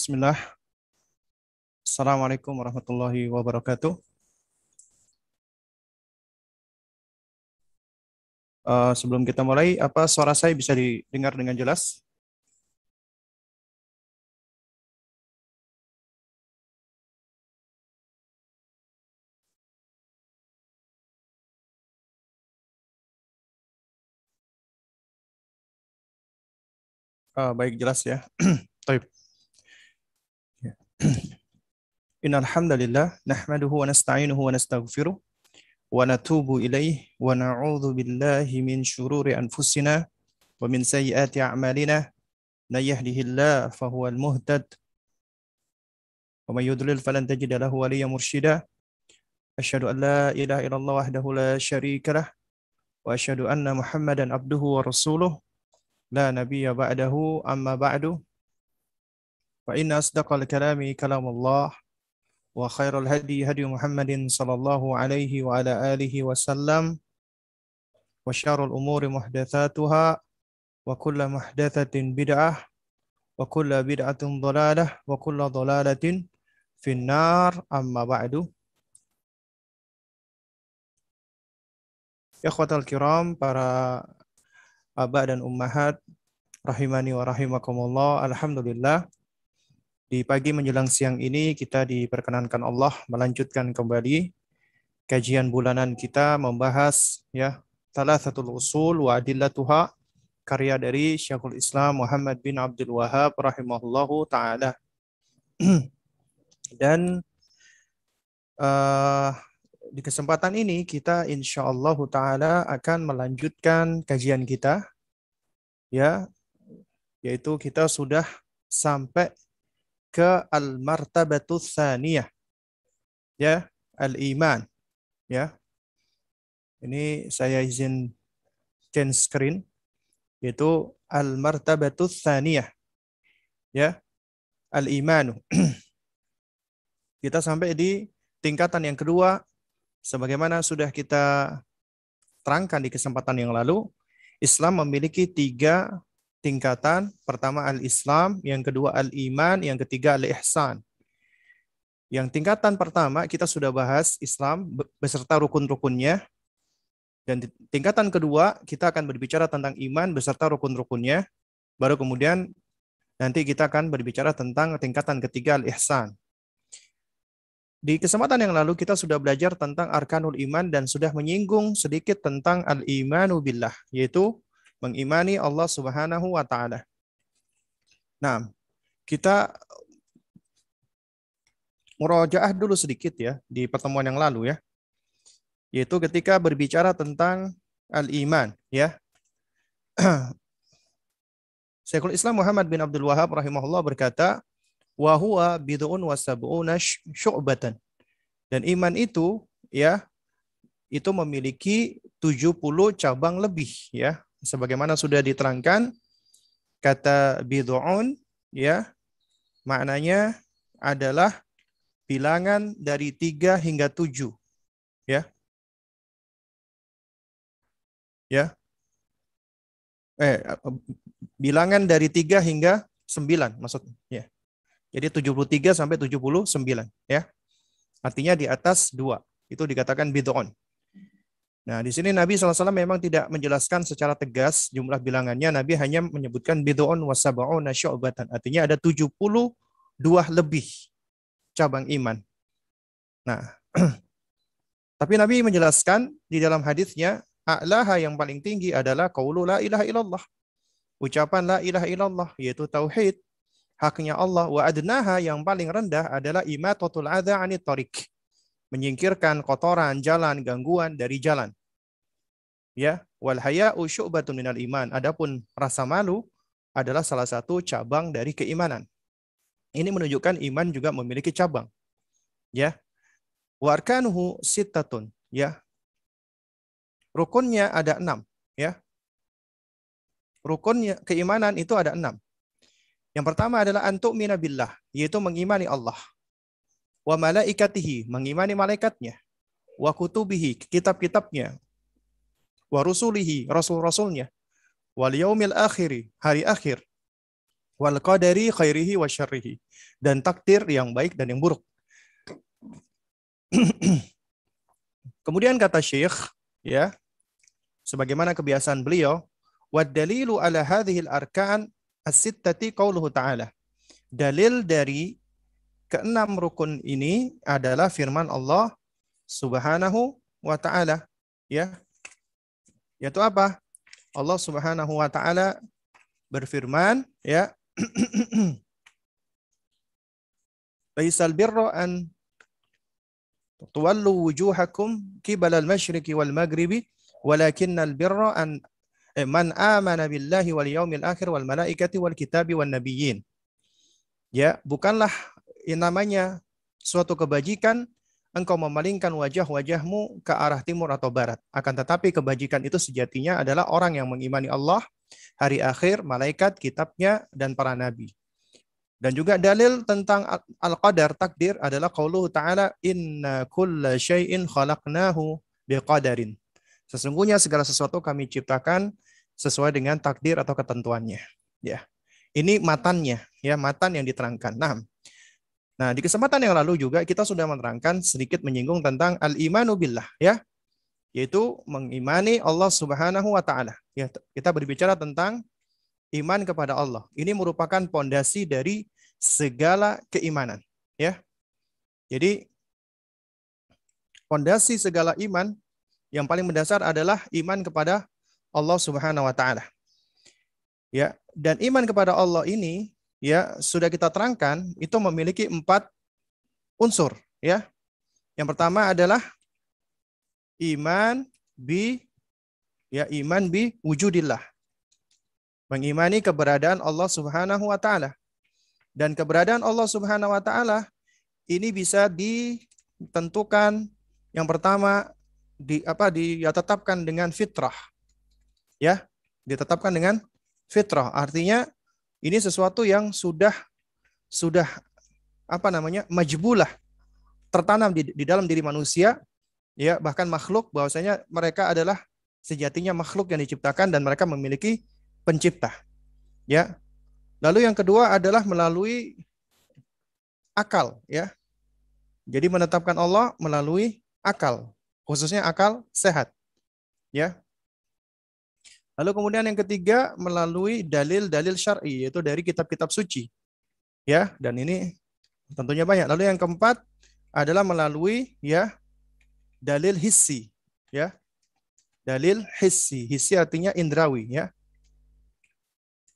Bismillah. Assalamualaikum warahmatullahi wabarakatuh. Sebelum kita mulai, apa suara saya bisa didengar dengan jelas? Baik, jelas ya. Baik. Innal hamdalillah nahmaduhu wa nasta'inuhu wa nastaghfiruh wa natubu ilaih wa na'udzu billahi min syururi anfusina wa min sayyiati a'malina. May yahdihillahu fahuwal muhtad wa may yudlil falan tajida lahu waliyyan mursyida. Asyhadu an la ilaha illallah wahdahu la syarika lah wa asyhadu anna Muhammadan abduhu wa rasuluh la nabiyya ba'dahu amma ba'du. Fa inna asdaqal kalami kalamullah wa khairul hadi hadi Muhammadin sallallahu alaihi wa ala alihi wasallam wa syarrul umuri muhdatsatuha wa kullu muhdatsatin bid'ah wa kullu bid'atin dhalalah wa kullu dhalalatin finnar amma ba'du. Ikhwatal kiram, para abah dan ummahat rahimani wa rahimakumullah, alhamdulillah di pagi menjelang siang ini kita diperkenankan Allah melanjutkan kembali kajian bulanan kita membahas ya Thalathatul Usul wa Adillatuha, karya dari Syekhul Islam Muhammad bin Abdul Wahhab rahimahullahu taala. Dan di kesempatan ini kita insyaallah taala akan melanjutkan kajian kita ya, yaitu kita sudah sampai ke al-martabatus tsaniyah ya, al-iman ya. Ini saya izin change screen, yaitu al-martabatus tsaniyah ya, al-imanu. Kita sampai di tingkatan yang kedua, sebagaimana sudah kita terangkan di kesempatan yang lalu. Islam memiliki 3 tingkatan. Pertama al-Islam, yang kedua al-iman, yang ketiga al-ihsan. Yang tingkatan pertama kita sudah bahas Islam beserta rukun-rukunnya. Dan tingkatan kedua kita akan berbicara tentang iman beserta rukun-rukunnya. Baru kemudian nanti kita akan berbicara tentang tingkatan ketiga al-ihsan. Di kesempatan yang lalu kita sudah belajar tentang arkanul iman dan sudah menyinggung sedikit tentang al-imanu billah, yaitu mengimani Allah Subhanahu wa taala. Nah, kita murajaah dulu sedikit ya di pertemuan yang lalu ya. Yaitu ketika berbicara tentang al-iman ya. Syekhul Islam Muhammad bin Abdul Wahhab rahimahullah berkata, wa huwa bid'un wa sab'una syu'batan. Dan iman itu ya, itu memiliki 70 cabang lebih ya. Sebagaimana sudah diterangkan, kata bid'un ya, maknanya adalah bilangan dari 3 hingga 7 ya. Ya. Bilangan dari 3 hingga 9 maksudnya ya. Jadi 73 sampai 79 ya. Artinya di atas 2. Itu dikatakan bid'un. Nah, di sini Nabi SAW memang tidak menjelaskan secara tegas jumlah bilangannya. Nabi hanya menyebutkan bid'un wa sab'una syu'batan. Artinya ada 72 lebih cabang iman. Nah, tapi Nabi menjelaskan di dalam hadisnya, a'laha, yang paling tinggi adalah qaulu la ilaha illallah. Ucapan la ilaha illallah, yaitu tauhid, haknya Allah. Wa adnaha, yang paling rendah adalah imatatul adza 'anit thariq, menyingkirkan kotoran jalan, gangguan dari jalan. Ya, wal haya'u syu'batun minal iman. Adapun rasa malu adalah salah satu cabang dari keimanan. Ini menunjukkan iman juga memiliki cabang. Ya. Wa arkanuhu sittatun, ya. Rukunnya ada 6, ya. Rukunnya keimanan itu ada 6. Yang pertama adalah antu'mina billah, yaitu mengimani Allah. Wa malaikatihi, mengimani malaikatnya. Wa kutubihi, kitab-kitabnya. Wa rusulihi, rasul-rasulnya. Wal yaumil akhiri, hari akhir. wal qadari khairihi wa syarrihi, dan takdir yang baik dan yang buruk. Kemudian kata Syekh, ya, sebagaimana kebiasaan beliau, wad dalilu ala hadhil arkan as-sittati qauluhu ta'ala. Dalil dari keenam rukun ini adalah firman Allah Subhanahu wa ta'ala, ya. Yaitu apa? Allah Subhanahu wa ta'ala berfirman, ya, laisal birra an tuwallu wujuhakum qibala al-masyriqi wal maghribi walakinnal birra an man amana billahi wal yaumil akhir wal malaikati wal kitabi wan nabiyyin. Ya, bukanlah yang namanya suatu kebajikan engkau memalingkan wajah-wajahmu ke arah timur atau barat. Akan tetapi kebajikan itu sejatinya adalah orang yang mengimani Allah, hari akhir, malaikat, kitabnya, dan para nabi. Dan juga dalil tentang al-qadar, takdir, adalah qauluhu ta'ala, inna kulla syai'in khalaqnahu biqadarin. Sesungguhnya segala sesuatu kami ciptakan sesuai dengan takdir atau ketentuannya. Ya, ini matannya, ya, matan yang diterangkan. Nah, di kesempatan yang lalu juga kita sudah menerangkan sedikit menyinggung tentang al-imanu billah, ya, yaitu mengimani Allah Subhanahu wa ta'ala. Ya, kita berbicara tentang iman kepada Allah. Ini merupakan pondasi dari segala keimanan, ya. Jadi pondasi segala iman yang paling mendasar adalah iman kepada Allah Subhanahu wa ta'ala. Ya, dan iman kepada Allah ini, ya, sudah kita terangkan itu memiliki 4 unsur, ya. Yang pertama adalah iman bi wujudillah. Mengimani keberadaan Allah Subhanahu wa ta'ala. Dan keberadaan Allah Subhanahu wa ta'ala ini bisa ditentukan, yang pertama ditetapkan dengan fitrah. Ya, ditetapkan dengan fitrah. Artinya ini sesuatu yang sudah majbulah, tertanam di dalam diri manusia, ya, bahkan makhluk, bahwasanya mereka adalah sejatinya makhluk yang diciptakan dan mereka memiliki pencipta, ya. Lalu yang kedua adalah melalui akal, ya. Jadi menetapkan Allah melalui akal, khususnya akal sehat, ya. Lalu kemudian yang ketiga melalui dalil-dalil syar'i, yaitu dari kitab-kitab suci, ya. Dan ini tentunya banyak. Lalu yang keempat adalah melalui, ya, dalil hissi, ya. Dalil hissi, hissi artinya indrawi, ya.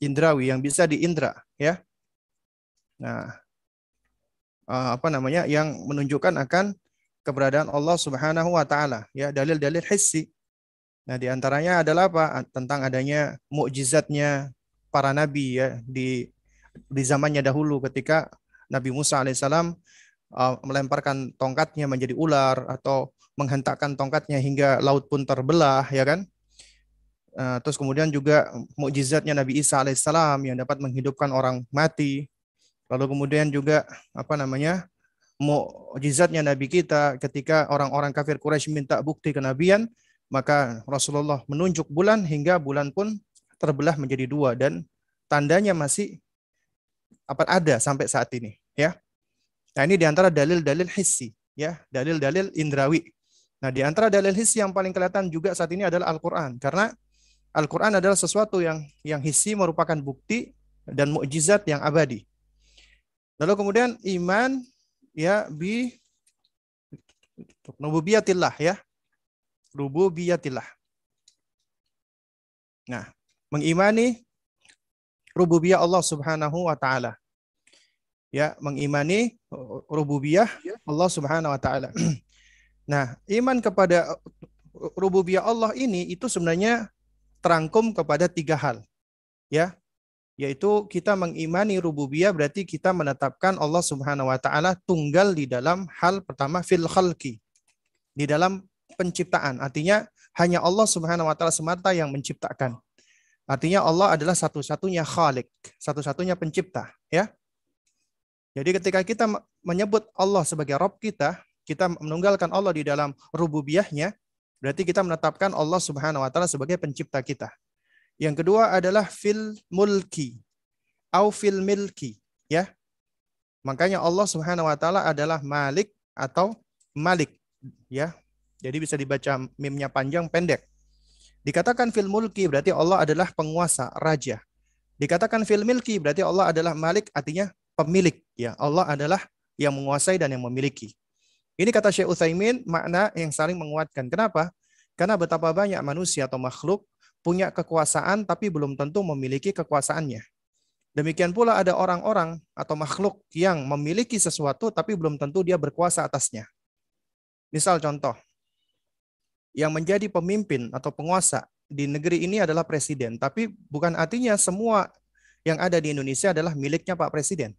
Indrawi yang bisa diindra, ya. Nah, yang menunjukkan akan keberadaan Allah Subhanahu wa ta'ala, ya, dalil-dalil hissi. Nah, di antaranya adalah apa? Tentang adanya mukjizatnya para nabi, ya, di zamannya dahulu ketika Nabi Musa alaihissalam melemparkan tongkatnya menjadi ular atau menghentakkan tongkatnya hingga laut pun terbelah, ya kan? Terus kemudian juga mukjizatnya Nabi Isa alaihissalam yang dapat menghidupkan orang mati. Lalu kemudian juga mukjizatnya Nabi kita ketika orang-orang kafir Quraisy minta bukti kenabian, maka Rasulullah menunjuk bulan hingga bulan pun terbelah menjadi 2 dan tandanya masih ada sampai saat ini, ya. Nah, ini diantara dalil-dalil hissi, ya, dalil-dalil indrawi. Nah, diantara dalil hissi yang paling kelihatan juga saat ini adalah Al-Quran, karena Al-Quran adalah sesuatu yang hissi, merupakan bukti dan mukjizat yang abadi. Lalu kemudian iman, ya, bi rububiyatillah, ya. Rububiyatillah. Nah, mengimani rububiyah Allah Subhanahu wa ta'ala. Ya, mengimani rububiyah Allah Subhanahu wa ta'ala. Nah, iman kepada rububiyah Allah ini itu sebenarnya terangkum kepada 3 hal, ya, yaitu kita mengimani rububiyah berarti kita menetapkan Allah Subhanahu wa ta'ala tunggal di dalam hal pertama fil khalqi, di dalam penciptaan. Artinya hanya Allah Subhanahu wa ta'ala semata yang menciptakan. Artinya Allah adalah satu-satunya khalik, satu-satunya pencipta, ya. Jadi ketika kita menyebut Allah sebagai Rabb kita menunggalkan Allah di dalam rububiyahnya, berarti kita menetapkan Allah Subhanahu wa ta'ala sebagai pencipta kita. Yang kedua adalah fil mulki. au fil milki, ya. Makanya Allah Subhanahu wa taala adalah Malik atau Malik, ya. Jadi bisa dibaca mimnya panjang pendek. Dikatakan fil mulki berarti Allah adalah penguasa, raja. Dikatakan fil milki berarti Allah adalah Malik, artinya pemilik, ya. Allah adalah yang menguasai dan yang memiliki. Ini kata Syekh Utsaimin makna yang saling menguatkan. Kenapa? Karena betapa banyak manusia atau makhluk punya kekuasaan tapi belum tentu memiliki kekuasaannya. Demikian pula ada orang-orang atau makhluk yang memiliki sesuatu tapi belum tentu dia berkuasa atasnya. Misal contoh, yang menjadi pemimpin atau penguasa di negeri ini adalah presiden, tapi bukan artinya semua yang ada di Indonesia adalah miliknya Pak Presiden.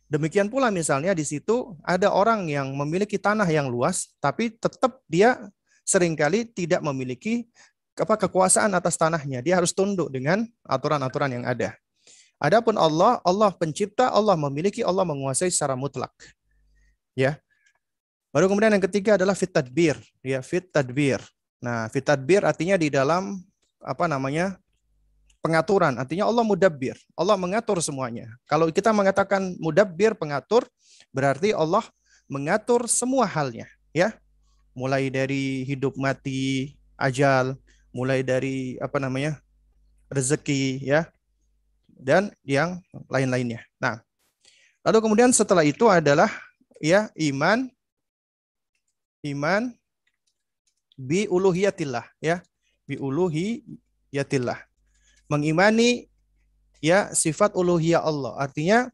Demikian pula misalnya di situ ada orang yang memiliki tanah yang luas, tapi tetap dia seringkali tidak memiliki kekuasaan atas tanahnya. Dia harus tunduk dengan aturan-aturan yang ada. Adapun Allah, Allah pencipta, Allah memiliki, Allah menguasai secara mutlak. Ya. Baru kemudian yang ketiga adalah fit tadbir, ya, fit tadbir. Nah, fit tadbir artinya di dalam pengaturan, artinya Allah mudabbir. Allah mengatur semuanya. Kalau kita mengatakan mudabbir, pengatur, berarti Allah mengatur semua halnya, ya. Mulai dari hidup mati, ajal, mulai dari rezeki, ya, dan yang lain-lainnya. Nah, lalu kemudian setelah itu adalah ya iman bi uluhiyatillah, ya, bi uluhiyatillah. Mengimani ya sifat uluhiyah Allah. Artinya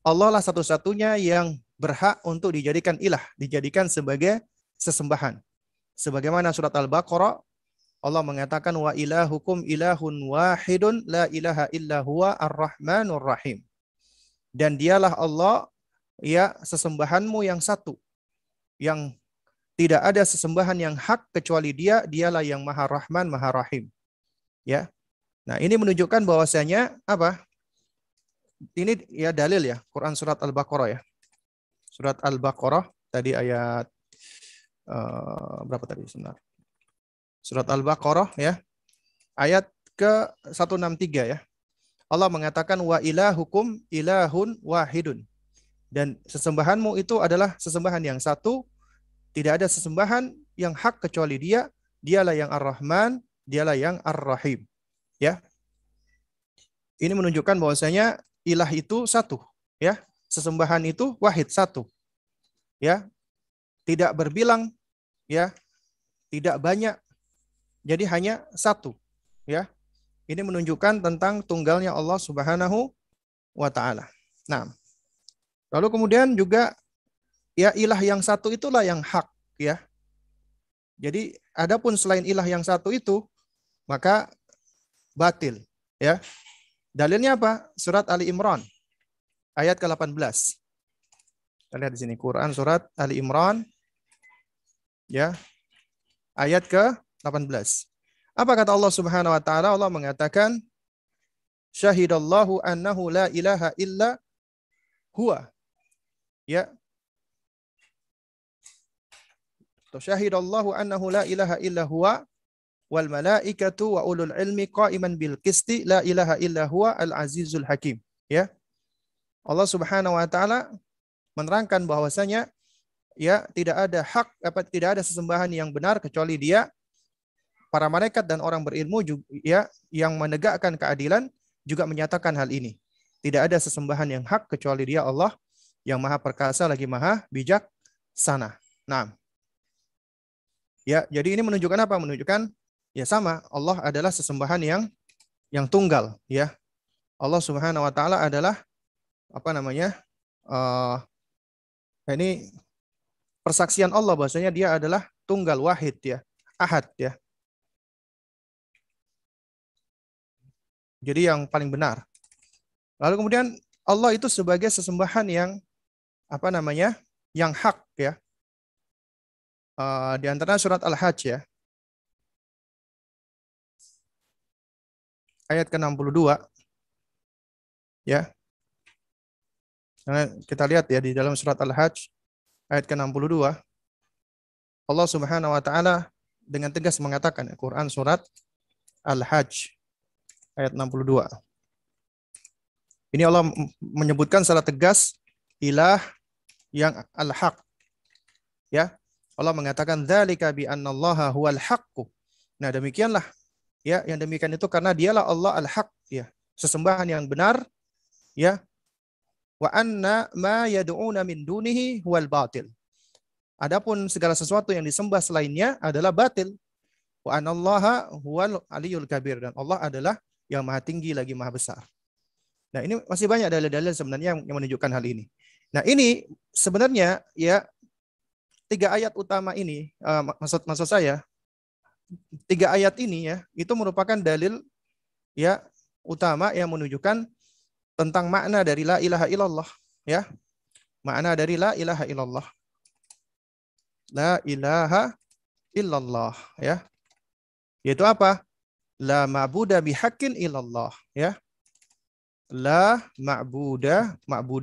Allah lah satu-satunya yang berhak untuk dijadikan ilah, dijadikan sebagai sesembahan. Sebagaimana surat Al-Baqarah Allah mengatakan wa ilahukum ilahun wahidun la ilaha illa huwa ar-rahmanur rahim. Dan dialah Allah, ya, sesembahanmu yang satu, yang tidak ada sesembahan yang hak kecuali Dia, dialah yang Maha Rahman, Maha Rahim. Ya. Nah, ini menunjukkan bahwasanya apa? Ini ya dalil ya, Quran surat Al-Baqarah ya. Surat Al-Baqarah tadi ayat berapa tadi sebentar? Surat Al-Baqarah ya, ayat ke-163 ya. Allah mengatakan wa ilahukum ilahun wahidun. Dan sesembahanmu itu adalah sesembahan yang satu, tidak ada sesembahan yang hak kecuali Dia, dialah yang Ar-Rahman, dialah yang Ar-Rahim. Ya. Ini menunjukkan bahwasanya ilah itu satu, ya. Sesembahan itu wahid, satu. Ya. Tidak berbilang, ya. Tidak banyak. Jadi hanya satu, ya. Ini menunjukkan tentang tunggalnya Allah Subhanahu wa taala. Nah, lalu kemudian juga ya ilah yang satu itulah yang hak, ya. Jadi adapun selain ilah yang satu itu maka batil, ya. Dalilnya apa? Surat Ali Imran ayat ke-18. Kita lihat di sini Quran surat Ali Imran ya, ayat ke-18. Apa kata Allah Subhanahu wa taala? Allah mengatakan syahidallahu annahu la ilaha illa huwa. Ya. Syahidallahu annahu la ilaha illa huwa wal malaikatu wa ulul ilmi qa'iman bil qisti la ilaha illa huwa al azizul hakim. Ya. Allah Subhanahu wa taala menerangkan bahwasanya ya tidak ada hak, tidak ada sesembahan yang benar kecuali Dia. Para malaikat dan orang berilmu juga, ya, yang menegakkan keadilan juga menyatakan hal ini. Tidak ada sesembahan yang hak kecuali Dia, Allah yang Maha Perkasa lagi Maha Bijaksana. Nah, ya, jadi ini menunjukkan apa? Menunjukkan ya sama, Allah adalah sesembahan yang tunggal, ya. Allah Subhanahu wa taala adalah ini persaksian Allah bahwasanya Dia adalah tunggal, wahid, ya, ahad, ya. Jadi yang paling benar. Lalu kemudian Allah itu sebagai sesembahan yang yang hak, ya. Di antara surat Al-Hajj ya, ayat ke-62 ya. Nah, kita lihat ya di dalam surat Al-Hajj ayat ke-62 Allah Subhanahu wa taala dengan tegas mengatakan, Quran surat Al-Hajj ayat 62. Ini Allah menyebutkan secara tegas ilah yang al-haq. Ya. Allah mengatakan dzalika bi annallaha huwal haqqu. Nah, demikianlah ya, yang demikian itu karena dialah Allah al-haq ya, sesembahan yang benar ya. Wa anna ma yad'una min dunihi huwal batil. Adapun segala sesuatu yang disembah selainnya adalah batil. Wa anallaha huwal aliyul kabir, dan Allah adalah yang maha tinggi lagi maha besar. Nah, ini masih banyak dalil-dalil sebenarnya yang menunjukkan hal ini. Nah, ini sebenarnya ya 3 ayat utama ini, maksud saya 3 ayat ini ya, itu merupakan dalil ya utama yang menunjukkan tentang makna dari la ilaha illallah ya. Makna dari la ilaha illallah. La ilaha illallah ya. Yaitu apa? La ma'buda bihaqqin illallah ya. La ma'buda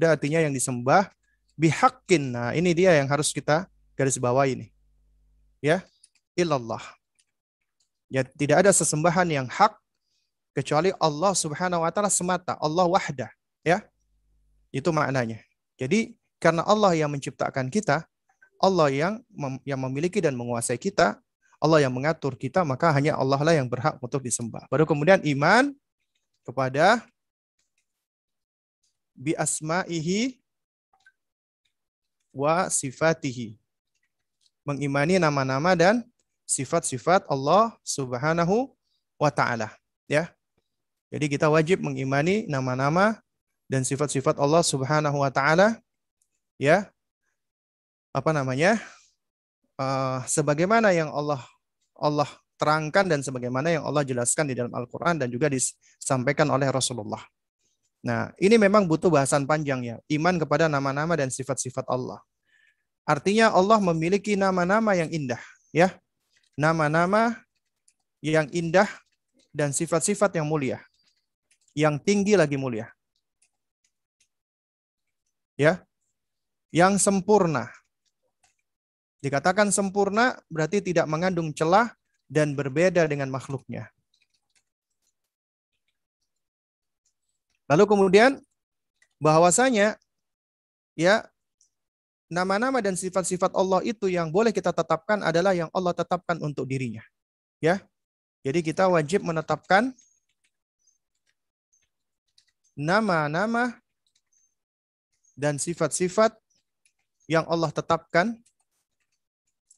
artinya yang disembah, bihaqqin. Nah, ini dia yang harus kita garis bawahi ini. Ya, illallah. Ya, tidak ada sesembahan yang hak kecuali Allah Subhanahu wa taala semata, Allah wahdah, ya. Itu maknanya. Jadi, karena Allah yang menciptakan kita, Allah yang memiliki dan menguasai kita, Allah yang mengatur kita, maka hanya Allah lah yang berhak untuk disembah. Baru kemudian iman kepada bi asma'ihi wa sifatihi. Mengimani nama-nama dan sifat-sifat Allah Subhanahu wa taala, ya. Jadi kita wajib mengimani nama-nama dan sifat-sifat Allah Subhanahu wa taala, ya. Apa namanya? Sebagaimana yang Allah terangkan dan sebagaimana yang Allah jelaskan di dalam Al-Qur'an dan juga disampaikan oleh Rasulullah. Nah, ini memang butuh bahasan panjang ya, iman kepada nama-nama dan sifat-sifat Allah. Artinya Allah memiliki nama-nama yang indah, ya. Nama-nama yang indah dan sifat-sifat yang mulia. Yang tinggi lagi mulia. Ya. Yang sempurna. Dikatakan sempurna berarti tidak mengandung celah dan berbeda dengan makhluknya. Lalu kemudian bahwasanya ya, nama-nama dan sifat-sifat Allah itu yang boleh kita tetapkan adalah yang Allah tetapkan untuk dirinya. Ya. Jadi kita wajib menetapkan nama-nama dan sifat-sifat yang Allah tetapkan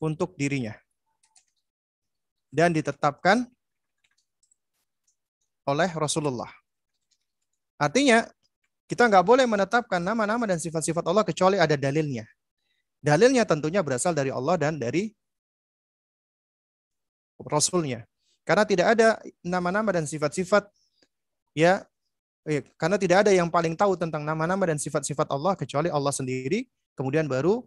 untuk dirinya. Dan ditetapkan oleh Rasulullah. Artinya, kita nggak boleh menetapkan nama-nama dan sifat-sifat Allah kecuali ada dalilnya. Dalilnya tentunya berasal dari Allah dan dari Rasulnya. Karena tidak ada nama-nama dan sifat-sifat ya, karena tidak ada yang paling tahu tentang nama-nama dan sifat-sifat Allah kecuali Allah sendiri, kemudian baru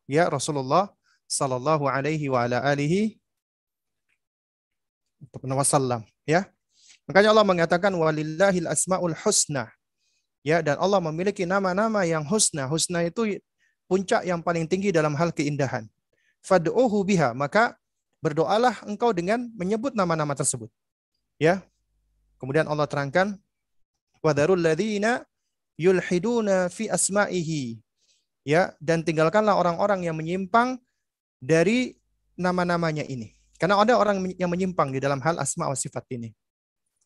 ya Rasulullah sallallahu alaihi wa ala alihi wasallam, ya. Makanya Allah mengatakan walillahil asmaul husna. Ya, dan Allah memiliki nama-nama yang husna. Husna itu puncak yang paling tinggi dalam hal keindahan. Fad'uhu biha, maka berdoalah engkau dengan menyebut nama-nama tersebut. Ya. Kemudian Allah terangkan wadarul ladzina yulhiduna fi asma'ihi. Ya, dan tinggalkanlah orang-orang yang menyimpang dari nama-namanya ini. Karena ada orang yang menyimpang di dalam hal asma wa sifat ini.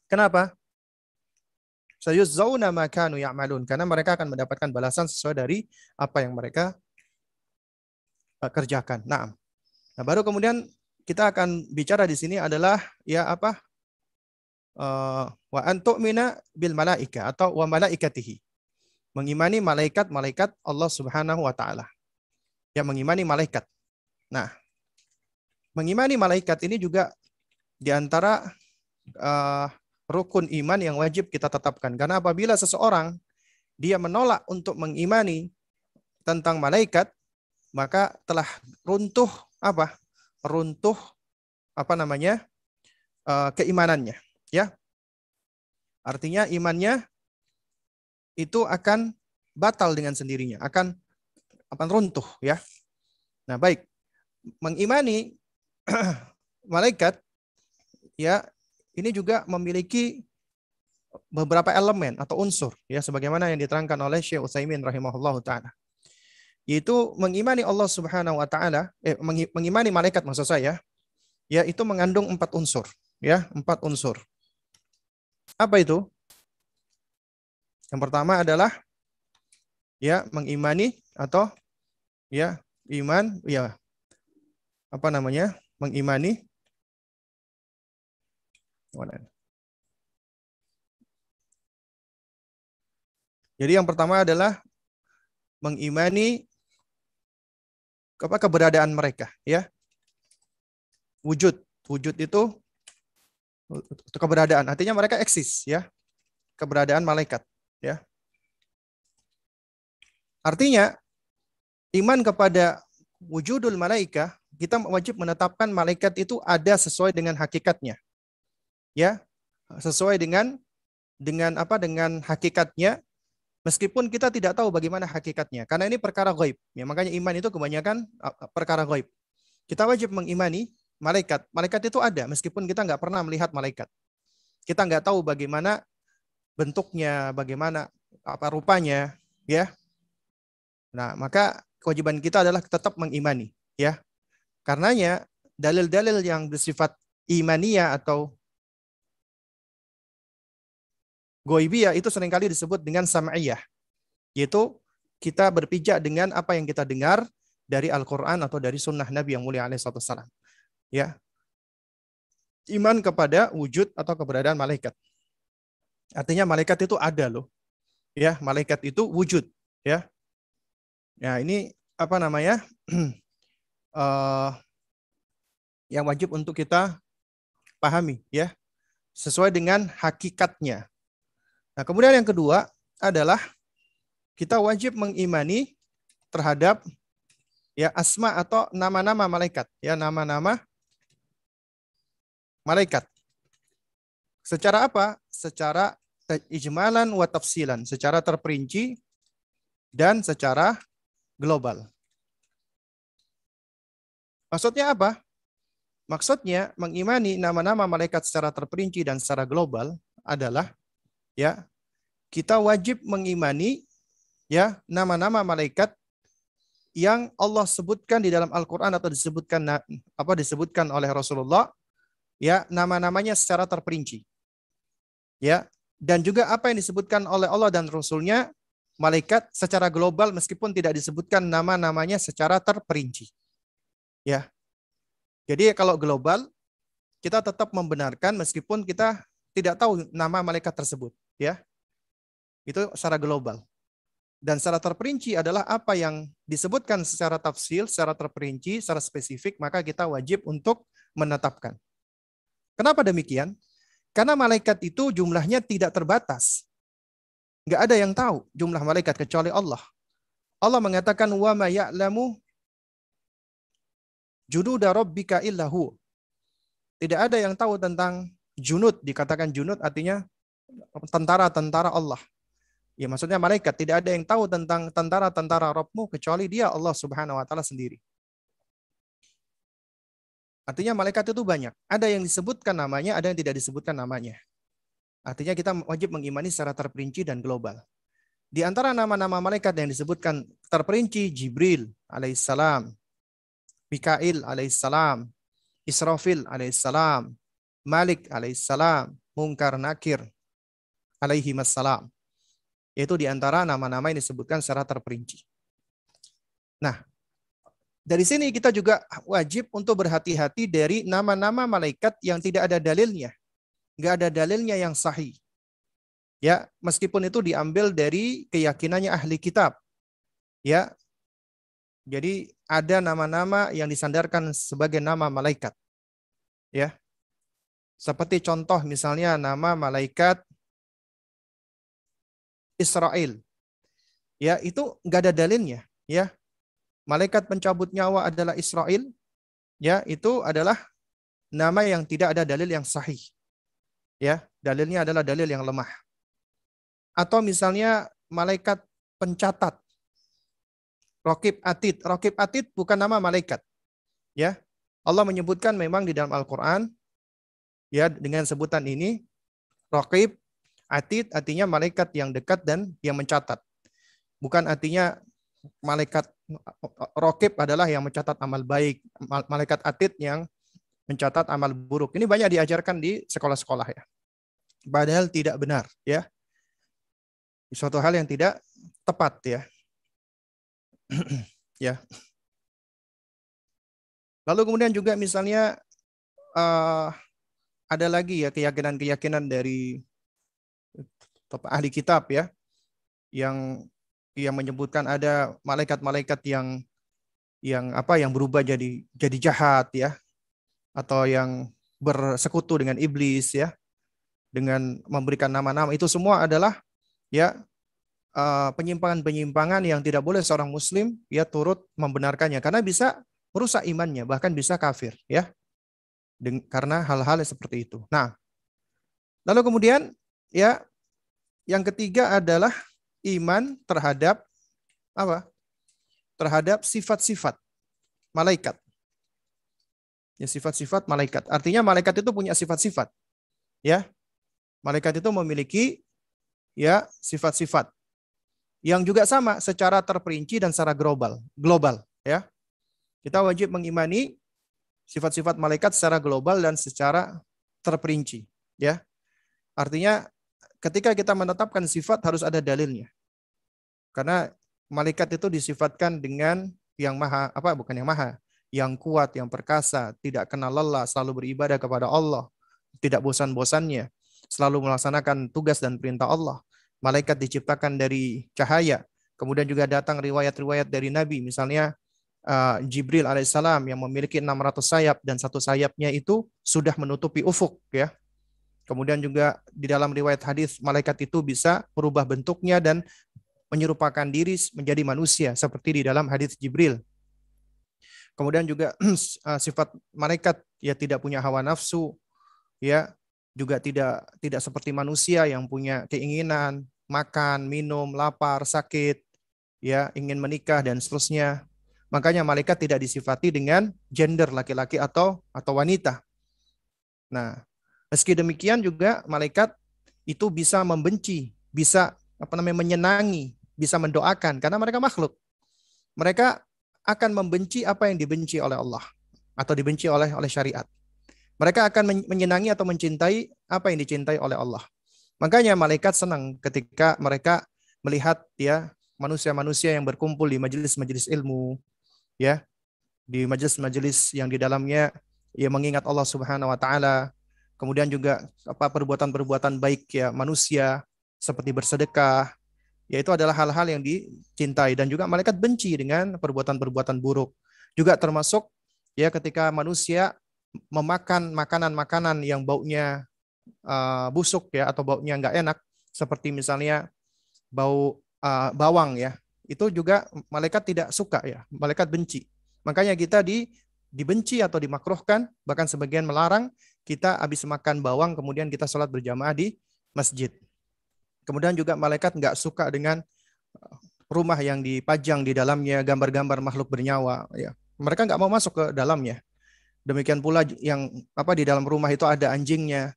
Kenapa? Sayuzzawna ma kanu ya'malun, karena mereka akan mendapatkan balasan sesuai dari apa yang mereka kerjakan. Nah, baru kemudian kita akan bicara di sini adalah ya apa? Wa antu'mina bil malaika atau wa malaikatihi. Mengimani malaikat-malaikat Allah Subhanahu wa taala. Ya, mengimani malaikat. Nah, mengimani malaikat ini juga di antara rukun iman yang wajib kita tetapkan. Karena apabila seseorang dia menolak untuk mengimani tentang malaikat, maka telah runtuh apa? Runtuh apa namanya? Keimanannya, ya. Artinya imannya itu akan batal dengan sendirinya, akan runtuh, ya. Nah, baik. Mengimani malaikat ya, ini juga memiliki beberapa elemen atau unsur ya sebagaimana yang diterangkan oleh Syekh Utsaimin rahimahullahu taala. Yaitu mengimani Allah Subhanahu wa taala, mengimani malaikat maksud saya, ya itu mengandung 4 unsur, ya, 4 unsur. Apa itu? Yang pertama adalah ya mengimani atau ya iman, ya apa namanya? Mengimani. Jadi yang pertama adalah mengimani keberadaan mereka, ya. Wujud itu keberadaan, artinya mereka eksis, ya. Keberadaan malaikat, ya. Artinya iman kepada wujudul malaika, kita wajib menetapkan malaikat itu ada sesuai dengan hakikatnya. Ya, sesuai dengan hakikatnya, meskipun kita tidak tahu bagaimana hakikatnya, karena ini perkara gaib. Ya, makanya iman itu kebanyakan perkara gaib. Kita wajib mengimani malaikat. Malaikat itu ada, meskipun kita nggak pernah melihat malaikat. Kita nggak tahu bagaimana bentuknya, bagaimana apa rupanya, ya. Nah, maka kewajiban kita adalah tetap mengimani, ya. Karenanya dalil-dalil yang bersifat imaniyah atau ghaibiyah itu seringkali disebut dengan sam'iyah, yaitu kita berpijak dengan apa yang kita dengar dari Al-Quran atau dari sunnah Nabi yang mulia alaihi wasallam. Ya. Iman kepada wujud atau keberadaan malaikat. Artinya malaikat itu ada loh. Ya, malaikat itu wujud, ya. Ya, ini apa namanya? Yang wajib untuk kita pahami, ya. Sesuai dengan hakikatnya. Nah, kemudian yang kedua adalah kita wajib mengimani terhadap ya asma atau nama-nama malaikat, ya, nama-nama malaikat. Secara apa? Secara ijmalan wa tafsilan, secara terperinci dan secara global. Maksudnya apa? Maksudnya mengimani nama-nama malaikat secara terperinci dan secara global adalah ya kita wajib mengimani ya nama-nama malaikat yang Allah sebutkan di dalam Al-Qur'an atau disebutkan oleh Rasulullah, ya, nama-namanya secara terperinci. Ya, dan juga apa yang disebutkan oleh Allah dan Rasulnya malaikat secara global meskipun tidak disebutkan nama-namanya secara terperinci. Ya. Jadi kalau global kita tetap membenarkan meskipun kita tidak tahu nama malaikat tersebut, ya. Itu secara global. Dan secara terperinci adalah apa yang disebutkan secara tafsil, secara terperinci, secara spesifik, maka kita wajib untuk menetapkan. Kenapa demikian? Karena malaikat itu jumlahnya tidak terbatas. Nggak ada yang tahu jumlah malaikat kecuali Allah. Allah mengatakan wa ma ya'lamu junuda rabbika illahu. Tidak ada yang tahu tentang junud, dikatakan junud artinya tentara-tentara Allah. Ya maksudnya malaikat, tidak ada yang tahu tentang tentara-tentara Rabbmu kecuali dia Allah Subhanahu wa taala sendiri. Artinya malaikat itu banyak. Ada yang disebutkan namanya, ada yang tidak disebutkan namanya. Artinya kita wajib mengimani secara terperinci dan global. Di antara nama-nama malaikat yang disebutkan terperinci Jibril alaihissalam, Mikail alaihissalam, Israfil alaihissalam, Malik alaihissalam, Munkar Nakir alaihimassalam. Yaitu di antara nama-nama yang disebutkan secara terperinci. Nah, dari sini kita juga wajib untuk berhati-hati dari nama-nama malaikat yang tidak ada dalilnya. Nggak ada dalilnya yang sahih. Ya, meskipun itu diambil dari keyakinannya ahli kitab. Ya. Jadi ada nama-nama yang disandarkan sebagai nama malaikat. Ya. Seperti contoh misalnya nama malaikat Israel. Ya, itu nggak ada dalilnya, ya. Malaikat pencabut nyawa adalah Israel. Ya, itu adalah nama yang tidak ada dalil yang sahih. Ya, dalilnya adalah dalil yang lemah. Atau misalnya malaikat pencatat. Raqib Atid. Raqib Atid bukan nama malaikat. Ya. Allah menyebutkan memang di dalam Al-Qur'an ya dengan sebutan ini Raqib Atid artinya malaikat yang dekat dan yang mencatat. Bukan artinya malaikat rokib adalah yang mencatat amal baik. Malaikat atid yang mencatat amal buruk. Ini banyak diajarkan di sekolah-sekolah ya. Padahal tidak benar ya. Suatu hal yang tidak tepat ya. Ya. Lalu kemudian juga misalnya ada lagi ya keyakinan-keyakinan dari ahli kitab ya yang menyebutkan ada malaikat-malaikat yang berubah jadi jahat ya, atau yang bersekutu dengan iblis ya, dengan memberikan nama-nama. Itu semua adalah ya penyimpangan-penyimpangan yang tidak boleh seorang muslim ya turut membenarkannya, karena bisa merusak imannya, bahkan bisa kafir ya, karena hal-hal seperti itu. Nah, lalu kemudian ya yang ketiga adalah iman terhadap apa? Terhadap sifat-sifat malaikat. Ya, sifat-sifat malaikat. Artinya malaikat itu punya sifat-sifat. Ya. Malaikat itu memiliki ya sifat-sifat yang juga sama secara terperinci dan secara global ya. Kita wajib mengimani sifat-sifat malaikat secara global dan secara terperinci ya. Artinya ketika kita menetapkan sifat harus ada dalilnya. Karena malaikat itu disifatkan dengan yang maha, yang kuat, yang perkasa, tidak kenal lelah, selalu beribadah kepada Allah, tidak bosan-bosannya, selalu melaksanakan tugas dan perintah Allah. Malaikat diciptakan dari cahaya. Kemudian juga datang riwayat-riwayat dari Nabi, misalnya Jibril alaihissalam yang memiliki 600 sayap dan satu sayapnya itu sudah menutupi ufuk ya. Kemudian juga di dalam riwayat hadis malaikat itu bisa merubah bentuknya dan menyerupakan diri menjadi manusia seperti di dalam hadis Jibril. Kemudian juga sifat malaikat ya tidak punya hawa nafsu ya, juga tidak seperti manusia yang punya keinginan makan, minum, lapar, sakit ya, ingin menikah dan seterusnya. Makanya malaikat tidak disifati dengan gender laki-laki atau wanita. Nah, meski demikian juga malaikat itu bisa membenci, bisa menyenangi, bisa mendoakan karena mereka makhluk. Mereka akan membenci apa yang dibenci oleh Allah atau dibenci oleh syariat. Mereka akan menyenangi atau mencintai apa yang dicintai oleh Allah. Makanya malaikat senang ketika mereka melihat ya manusia-manusia yang berkumpul di majelis-majelis ilmu ya, di majelis-majelis yang di dalamnya ya mengingat Allah Subhanahu wa taala. Kemudian juga perbuatan-perbuatan baik ya manusia seperti bersedekah, yaitu adalah hal-hal yang dicintai. Dan juga malaikat benci dengan perbuatan-perbuatan buruk. Juga termasuk ya ketika manusia memakan makanan-makanan yang baunya busuk ya, atau baunya nggak enak, seperti misalnya bau bawang ya, itu juga malaikat tidak suka ya, malaikat benci. Makanya kita dibenci atau dimakruhkan, bahkan sebagian melarang kita habis makan bawang kemudian kita sholat berjamaah di masjid. Kemudian juga malaikat nggak suka dengan rumah yang dipajang di dalamnya gambar-gambar makhluk bernyawa. Ya, mereka nggak mau masuk ke dalamnya. Demikian pula yang di dalam rumah itu ada anjingnya.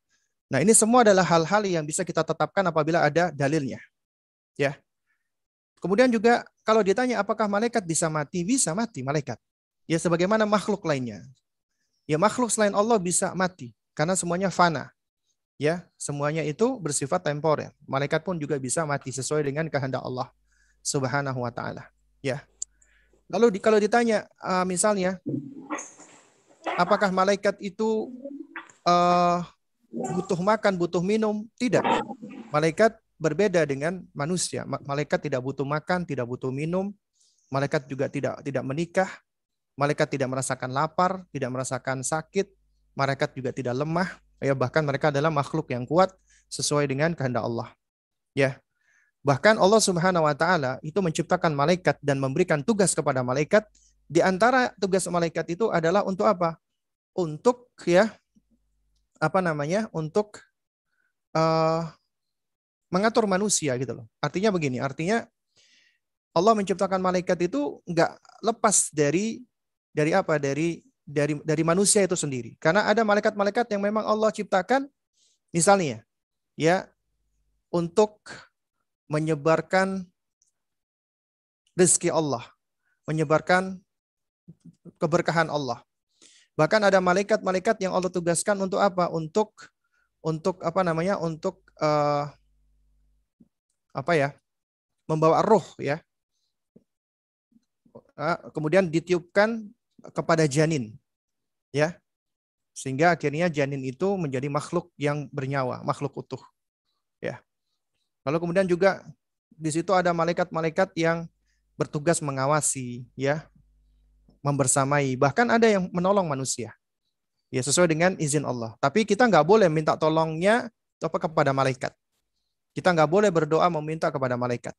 Nah, ini semua adalah hal-hal yang bisa kita tetapkan apabila ada dalilnya. Ya. Kemudian juga kalau ditanya apakah malaikat bisa mati malaikat. Ya, sebagaimana makhluk lainnya. Ya, makhluk selain Allah bisa mati karena semuanya fana. Ya, semuanya itu bersifat temporer. Malaikat pun juga bisa mati sesuai dengan kehendak Allah Subhanahu wa taala. Ya. Lalu kalau ditanya misalnya apakah malaikat itu butuh makan, butuh minum? Tidak. Malaikat berbeda dengan manusia. Malaikat tidak butuh makan, tidak butuh minum. Malaikat juga tidak menikah. Malaikat tidak merasakan lapar, tidak merasakan sakit. Malaikat juga tidak lemah. Ya, bahkan mereka adalah makhluk yang kuat sesuai dengan kehendak Allah. Ya. Bahkan Allah Subhanahu wa taala itu menciptakan malaikat dan memberikan tugas kepada malaikat. Di antara tugas malaikat itu adalah untuk apa? Untuk untuk mengatur manusia gitu loh. Artinya begini, artinya Allah menciptakan malaikat itu nggak lepas dari manusia itu sendiri. Karena ada malaikat-malaikat yang memang Allah ciptakan, misalnya ya untuk menyebarkan rezeki Allah, menyebarkan keberkahan Allah. Bahkan ada malaikat-malaikat yang Allah tugaskan untuk apa? Untuk apa namanya? Untuk apa ya? Membawa ruh ya. Kemudian ditiupkan kepada janin, ya. Sehingga akhirnya janin itu menjadi makhluk yang bernyawa, makhluk utuh, ya. Lalu kemudian juga di situ ada malaikat-malaikat yang bertugas mengawasi, ya, membersamai, bahkan ada yang menolong manusia, ya, sesuai dengan izin Allah. Tapi kita nggak boleh minta tolongnya kepada malaikat. Kita nggak boleh berdoa meminta kepada malaikat.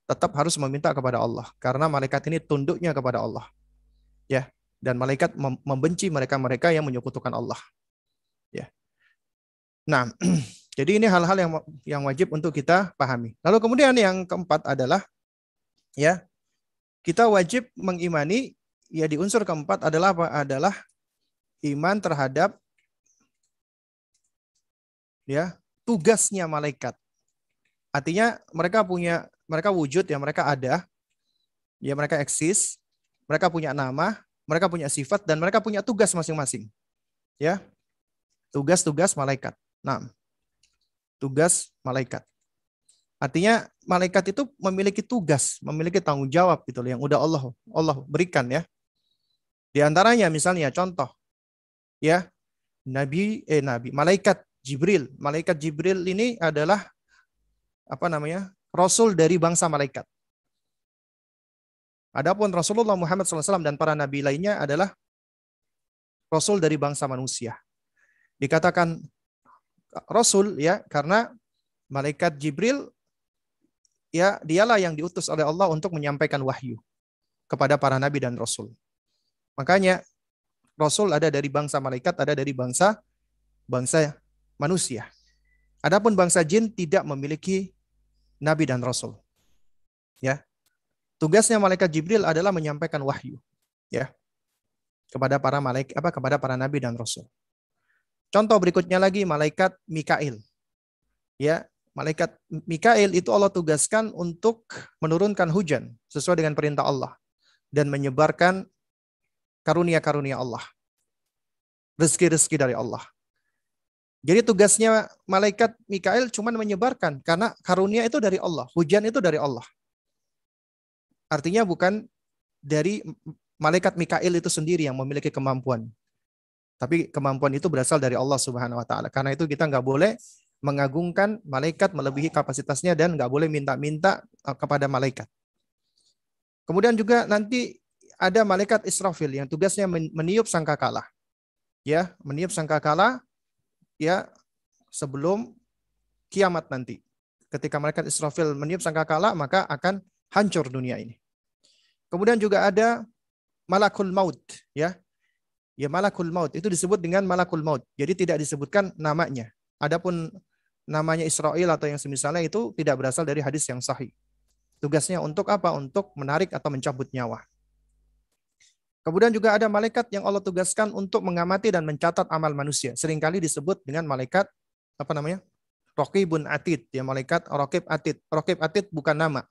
Tetap harus meminta kepada Allah, karena malaikat ini tunduknya kepada Allah, ya. Dan malaikat membenci mereka-mereka yang menyekutukan Allah, ya. Nah, jadi ini hal-hal yang wajib untuk kita pahami. Lalu kemudian yang keempat adalah, ya, kita wajib mengimani, ya, di unsur keempat adalah apa? Adalah iman terhadap, ya, tugasnya malaikat. Artinya mereka wujud, ya, mereka ada, ya, mereka eksis, mereka punya nama, mereka punya sifat, dan mereka punya tugas masing-masing, ya, tugas-tugas malaikat. Nah, tugas malaikat. Artinya malaikat itu memiliki tugas, memiliki tanggung jawab gitu yang udah Allah berikan, ya. Di antaranya misalnya contoh, ya, malaikat Jibril. Malaikat Jibril ini adalah apa namanya? Rasul dari bangsa malaikat. Adapun Rasulullah Muhammad SAW dan para nabi lainnya adalah rasul dari bangsa manusia. Dikatakan rasul, ya, karena malaikat Jibril, ya, dialah yang diutus oleh Allah untuk menyampaikan wahyu kepada para nabi dan rasul. Makanya rasul ada dari bangsa malaikat, ada dari bangsa manusia. Adapun bangsa jin tidak memiliki nabi dan rasul, ya. Tugasnya malaikat Jibril adalah menyampaikan wahyu, ya, kepada para nabi dan rasul. Contoh berikutnya lagi malaikat Mikail, ya. Malaikat Mikail itu Allah tugaskan untuk menurunkan hujan sesuai dengan perintah Allah dan menyebarkan karunia-karunia Allah, rezeki-rezeki dari Allah. Jadi tugasnya malaikat Mikail cuma menyebarkan, karena karunia itu dari Allah, hujan itu dari Allah. Artinya bukan dari malaikat Mikail itu sendiri yang memiliki kemampuan, tapi kemampuan itu berasal dari Allah Subhanahu wa taala. Karena itu kita nggak boleh mengagungkan malaikat melebihi kapasitasnya dan nggak boleh minta-minta kepada malaikat. Kemudian juga nanti ada malaikat Israfil yang tugasnya meniup sangkakala. Ya, meniup sangkakala, ya, sebelum kiamat nanti. Ketika malaikat Israfil meniup sangkakala, maka akan hancur dunia ini. Kemudian juga ada malakul maut, ya. Ya, malakul maut itu disebut dengan malakul maut. Jadi tidak disebutkan namanya. Adapun namanya Israel atau yang semisalnya itu tidak berasal dari hadis yang sahih. Tugasnya untuk apa? Untuk menarik atau mencabut nyawa. Kemudian juga ada malaikat yang Allah tugaskan untuk mengamati dan mencatat amal manusia. Seringkali disebut dengan malaikat apa namanya? Raqibun Atid, ya, malaikat Raqib Atid. Raqib Atid bukan nama.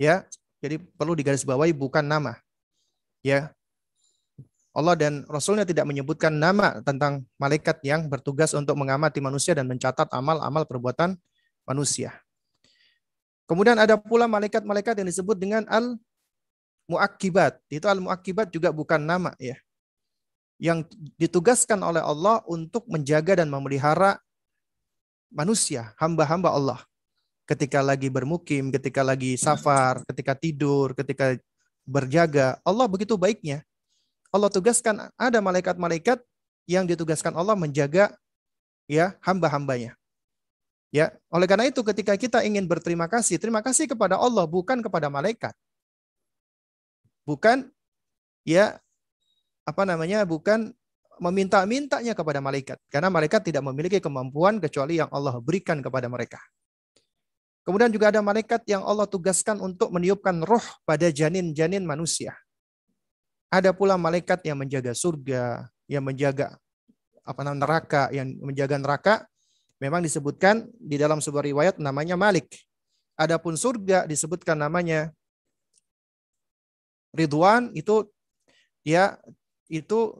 Ya, jadi perlu digarisbawahi bukan nama. Ya. Allah dan Rasulnya tidak menyebutkan nama tentang malaikat yang bertugas untuk mengamati manusia dan mencatat amal-amal perbuatan manusia. Kemudian ada pula malaikat-malaikat yang disebut dengan al-mu'aqibat. Itu al-mu'aqibat juga bukan nama, ya. Yang ditugaskan oleh Allah untuk menjaga dan memelihara manusia, hamba-hamba Allah. Ketika lagi bermukim, ketika lagi safar, ketika tidur, ketika berjaga, Allah begitu baiknya. Allah tugaskan ada malaikat-malaikat yang ditugaskan Allah menjaga, ya, hamba-hambanya. Ya, oleh karena itu ketika kita ingin berterima kasih, terima kasih kepada Allah, bukan kepada malaikat. Bukan, ya, bukan meminta-mintanya kepada malaikat, karena malaikat tidak memiliki kemampuan kecuali yang Allah berikan kepada mereka. Kemudian juga ada malaikat yang Allah tugaskan untuk meniupkan roh pada janin-janin manusia. Ada pula malaikat yang menjaga surga, yang menjaga neraka, yang menjaga neraka, Memang disebutkan di dalam sebuah riwayat namanya Malik. Adapun surga disebutkan namanya Ridwan, itu ya itu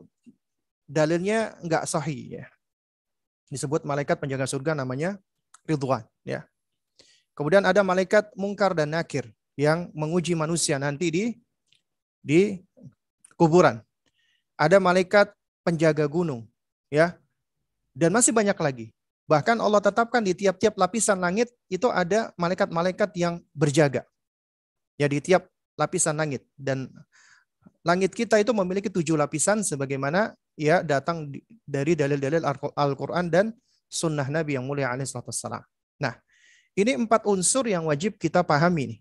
dalilnya enggak sahih ya. Disebut malaikat penjaga surga namanya Ridwan ya. Kemudian ada malaikat Mungkar dan Nakir yang menguji manusia nanti di kuburan. Ada malaikat penjaga gunung ya, dan masih banyak lagi. Bahkan Allah tetapkan di tiap-tiap lapisan langit itu ada malaikat-malaikat yang berjaga. Ya, di tiap lapisan langit. Dan langit kita itu memiliki 7 lapisan sebagaimana ya datang dari dalil-dalil Al-Quran dan sunnah Nabi yang mulia alaihi wassalam. Nah, ini 4 unsur yang wajib kita pahami nih.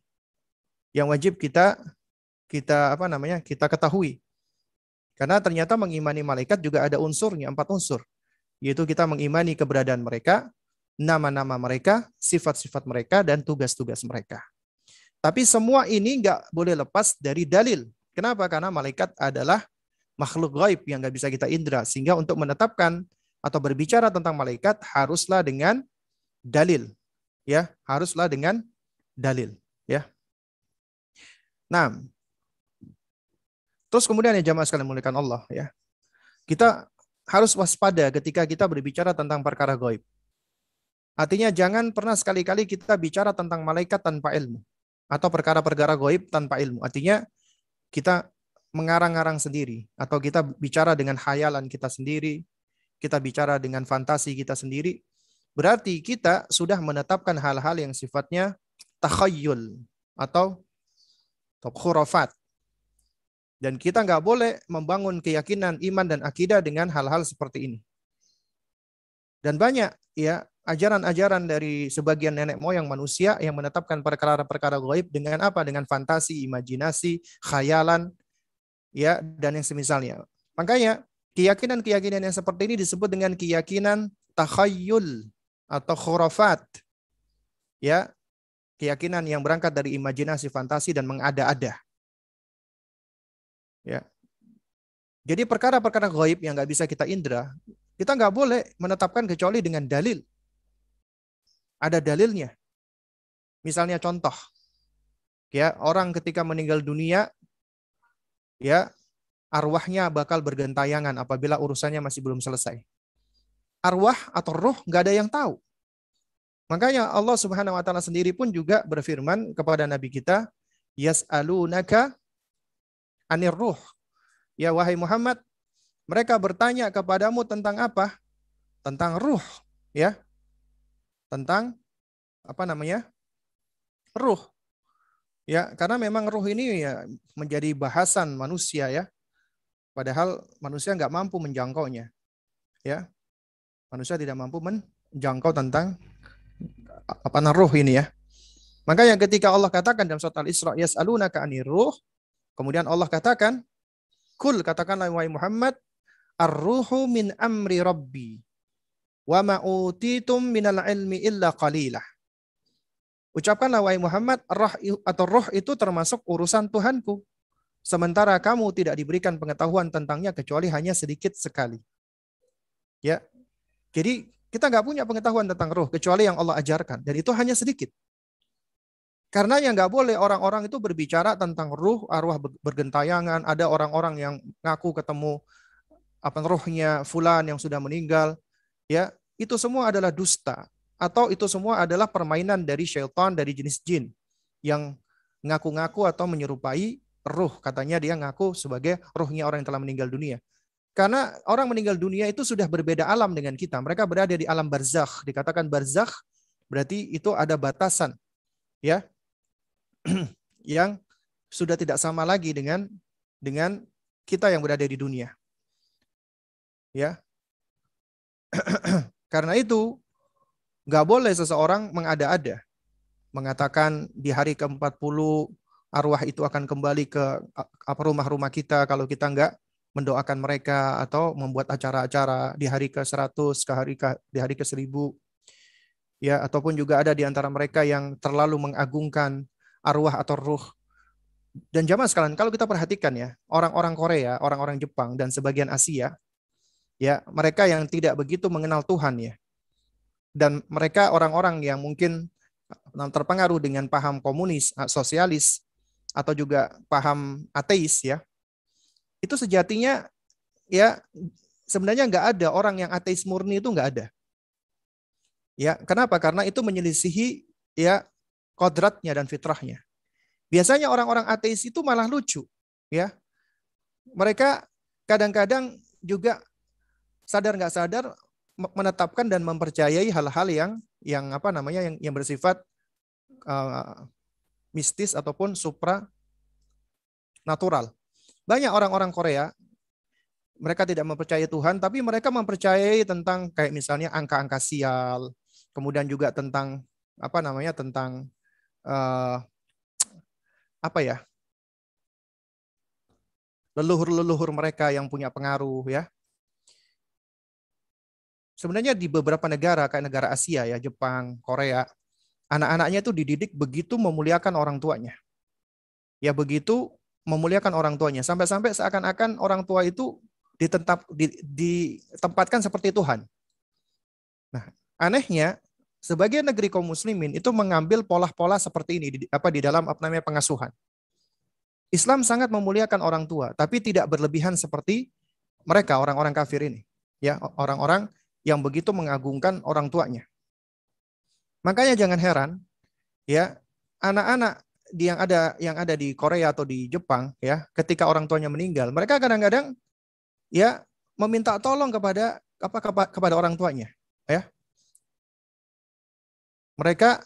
Yang wajib kita ketahui. Karena ternyata mengimani malaikat juga ada unsurnya, 4 unsur. Yaitu kita mengimani keberadaan mereka, nama-nama mereka, sifat-sifat mereka, dan tugas-tugas mereka. Tapi semua ini nggak boleh lepas dari dalil. Kenapa? Karena malaikat adalah makhluk gaib yang nggak bisa kita indra. Sehingga untuk menetapkan atau berbicara tentang malaikat haruslah dengan dalil. Ya, haruslah dengan dalil. Ya. Nah, terus kemudian ya jamaah sekalian muliakan Allah ya. Kita harus waspada ketika kita berbicara tentang perkara gaib. Artinya jangan pernah sekali-kali kita bicara tentang malaikat tanpa ilmu atau perkara-perkara gaib tanpa ilmu. Artinya kita mengarang-arang sendiri atau kita bicara dengan khayalan kita sendiri, kita bicara dengan fantasi kita sendiri. Berarti kita sudah menetapkan hal-hal yang sifatnya takhayyul atau khurafat. Dan kita nggak boleh membangun keyakinan, iman, dan akidah dengan hal-hal seperti ini. Dan banyak ya ajaran-ajaran dari sebagian nenek moyang manusia yang menetapkan perkara-perkara gaib dengan apa? Dengan fantasi, imajinasi, khayalan, ya, dan yang semisalnya. Makanya keyakinan-keyakinan yang seperti ini disebut dengan keyakinan takhayyul atau khurafat. Ya, keyakinan yang berangkat dari imajinasi, fantasi, dan mengada-ada. Ya. Jadi perkara-perkara gaib yang nggak bisa kita indra, kita nggak boleh menetapkan kecuali dengan dalil. Ada dalilnya. Misalnya contoh, ya orang ketika meninggal dunia, ya arwahnya bakal bergentayangan apabila urusannya masih belum selesai. Arwah atau roh nggak ada yang tahu. Makanya Allah Subhanahu Wa Taala sendiri pun juga berfirman kepada Nabi kita, Yas'alunaka anir ruh. Ya wahai Muhammad, mereka bertanya kepadamu tentang apa? Tentang ruh, ya. Tentang apa namanya? Ruh. Ya, karena memang ruh ini ya menjadi bahasan manusia ya. Padahal manusia nggak mampu menjangkaunya. Ya. Manusia tidak mampu menjangkau tentang apa ruh ini ya. Makanya ketika Allah katakan dalam surat Al-Isra, Yas'alunaka anir ruh, kemudian Allah katakan, Kul, katakanlah wahai Muhammad, ar-ruhu min amri rabbi wa ma utitum minal ilmi illa qalilah. Ucapkanlah wahai Muhammad, roh itu termasuk urusan Tuhanku. Sementara kamu tidak diberikan pengetahuan tentangnya kecuali hanya sedikit sekali. Ya. Jadi kita nggak punya pengetahuan tentang roh kecuali yang Allah ajarkan, dan itu hanya sedikit. Karena yang nggak boleh orang-orang itu berbicara tentang ruh, arwah bergentayangan. Ada orang-orang yang ngaku ketemu apa rohnya fulan yang sudah meninggal. Ya, itu semua adalah dusta. Atau itu semua adalah permainan dari syaitan, dari jenis jin. Yang ngaku-ngaku atau menyerupai ruh. Katanya dia ngaku sebagai ruhnya orang yang telah meninggal dunia. Karena orang meninggal dunia itu sudah berbeda alam dengan kita. Mereka berada di alam barzakh. Dikatakan barzakh berarti itu ada batasan. Ya, yang sudah tidak sama lagi dengan kita yang berada di dunia. Ya. Karena itu nggak boleh seseorang mengada-ada mengatakan di hari ke-40 arwah itu akan kembali ke rumah-rumah kita kalau kita nggak mendoakan mereka atau membuat acara-acara di hari ke-100 di hari ke-1000. Ya, ataupun juga ada di antara mereka yang terlalu mengagungkan arwah atau ruh. Dan jamaah sekalian, kalau kita perhatikan ya, orang-orang Korea, orang-orang Jepang, dan sebagian Asia, ya mereka yang tidak begitu mengenal Tuhan ya, Dan mereka orang-orang yang mungkin terpengaruh dengan paham komunis, sosialis, atau juga paham ateis ya, itu sejatinya ya sebenarnya nggak ada orang yang ateis murni, itu nggak ada. Ya, kenapa? Karena itu menyelisihi ya kodratnya dan fitrahnya. Biasanya orang-orang ateis itu malah lucu, ya. Mereka kadang-kadang juga sadar nggak sadar menetapkan dan mempercayai hal-hal yang apa namanya yang bersifat uh, mistis ataupun supra natural. Banyak orang-orang Korea mereka tidak mempercayai Tuhan, tapi mereka mempercayai tentang kayak misalnya angka-angka sial, kemudian juga tentang apa namanya tentang uh, apa ya leluhur-leluhur mereka yang punya pengaruh ya. Sebenarnya di beberapa negara kayak negara Asia ya, Jepang, Korea, anak-anaknya itu dididik begitu memuliakan orang tuanya. Ya begitu memuliakan orang tuanya sampai-sampai seakan-akan orang tua itu ditempatkan seperti Tuhan. Nah, anehnya sebagai negeri kaum muslimin itu mengambil pola-pola seperti ini di dalam apa namanya pengasuhan. Islam sangat memuliakan orang tua, tapi tidak berlebihan seperti mereka orang-orang kafir ini. Ya, orang-orang yang begitu mengagungkan orang tuanya. Makanya jangan heran ya, anak-anak yang ada di Korea atau di Jepang ya, ketika orang tuanya meninggal, mereka kadang-kadang ya meminta tolong kepada orang tuanya ya. Mereka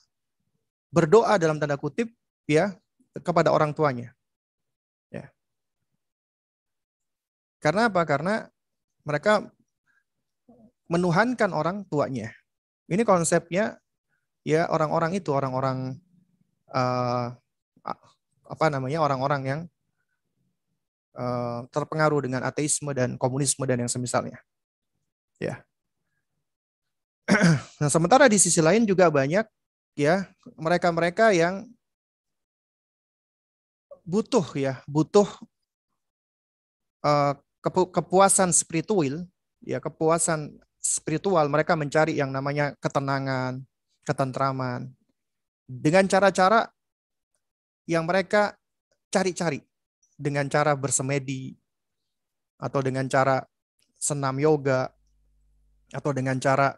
berdoa dalam tanda kutip ya kepada orang tuanya. Ya. Karena apa? Karena mereka menuhankan orang tuanya. Ini konsepnya ya orang-orang itu orang-orang uh, apa namanya orang-orang yang terpengaruh dengan ateisme dan komunisme dan yang semisalnya. Ya. Nah, sementara di sisi lain juga banyak ya mereka-mereka yang butuh uh, kepuasan spiritual, ya kepuasan spiritual. Mereka mencari yang namanya ketenangan, ketentraman dengan cara-cara yang mereka cari-cari, dengan cara bersemedi atau dengan cara senam yoga atau dengan cara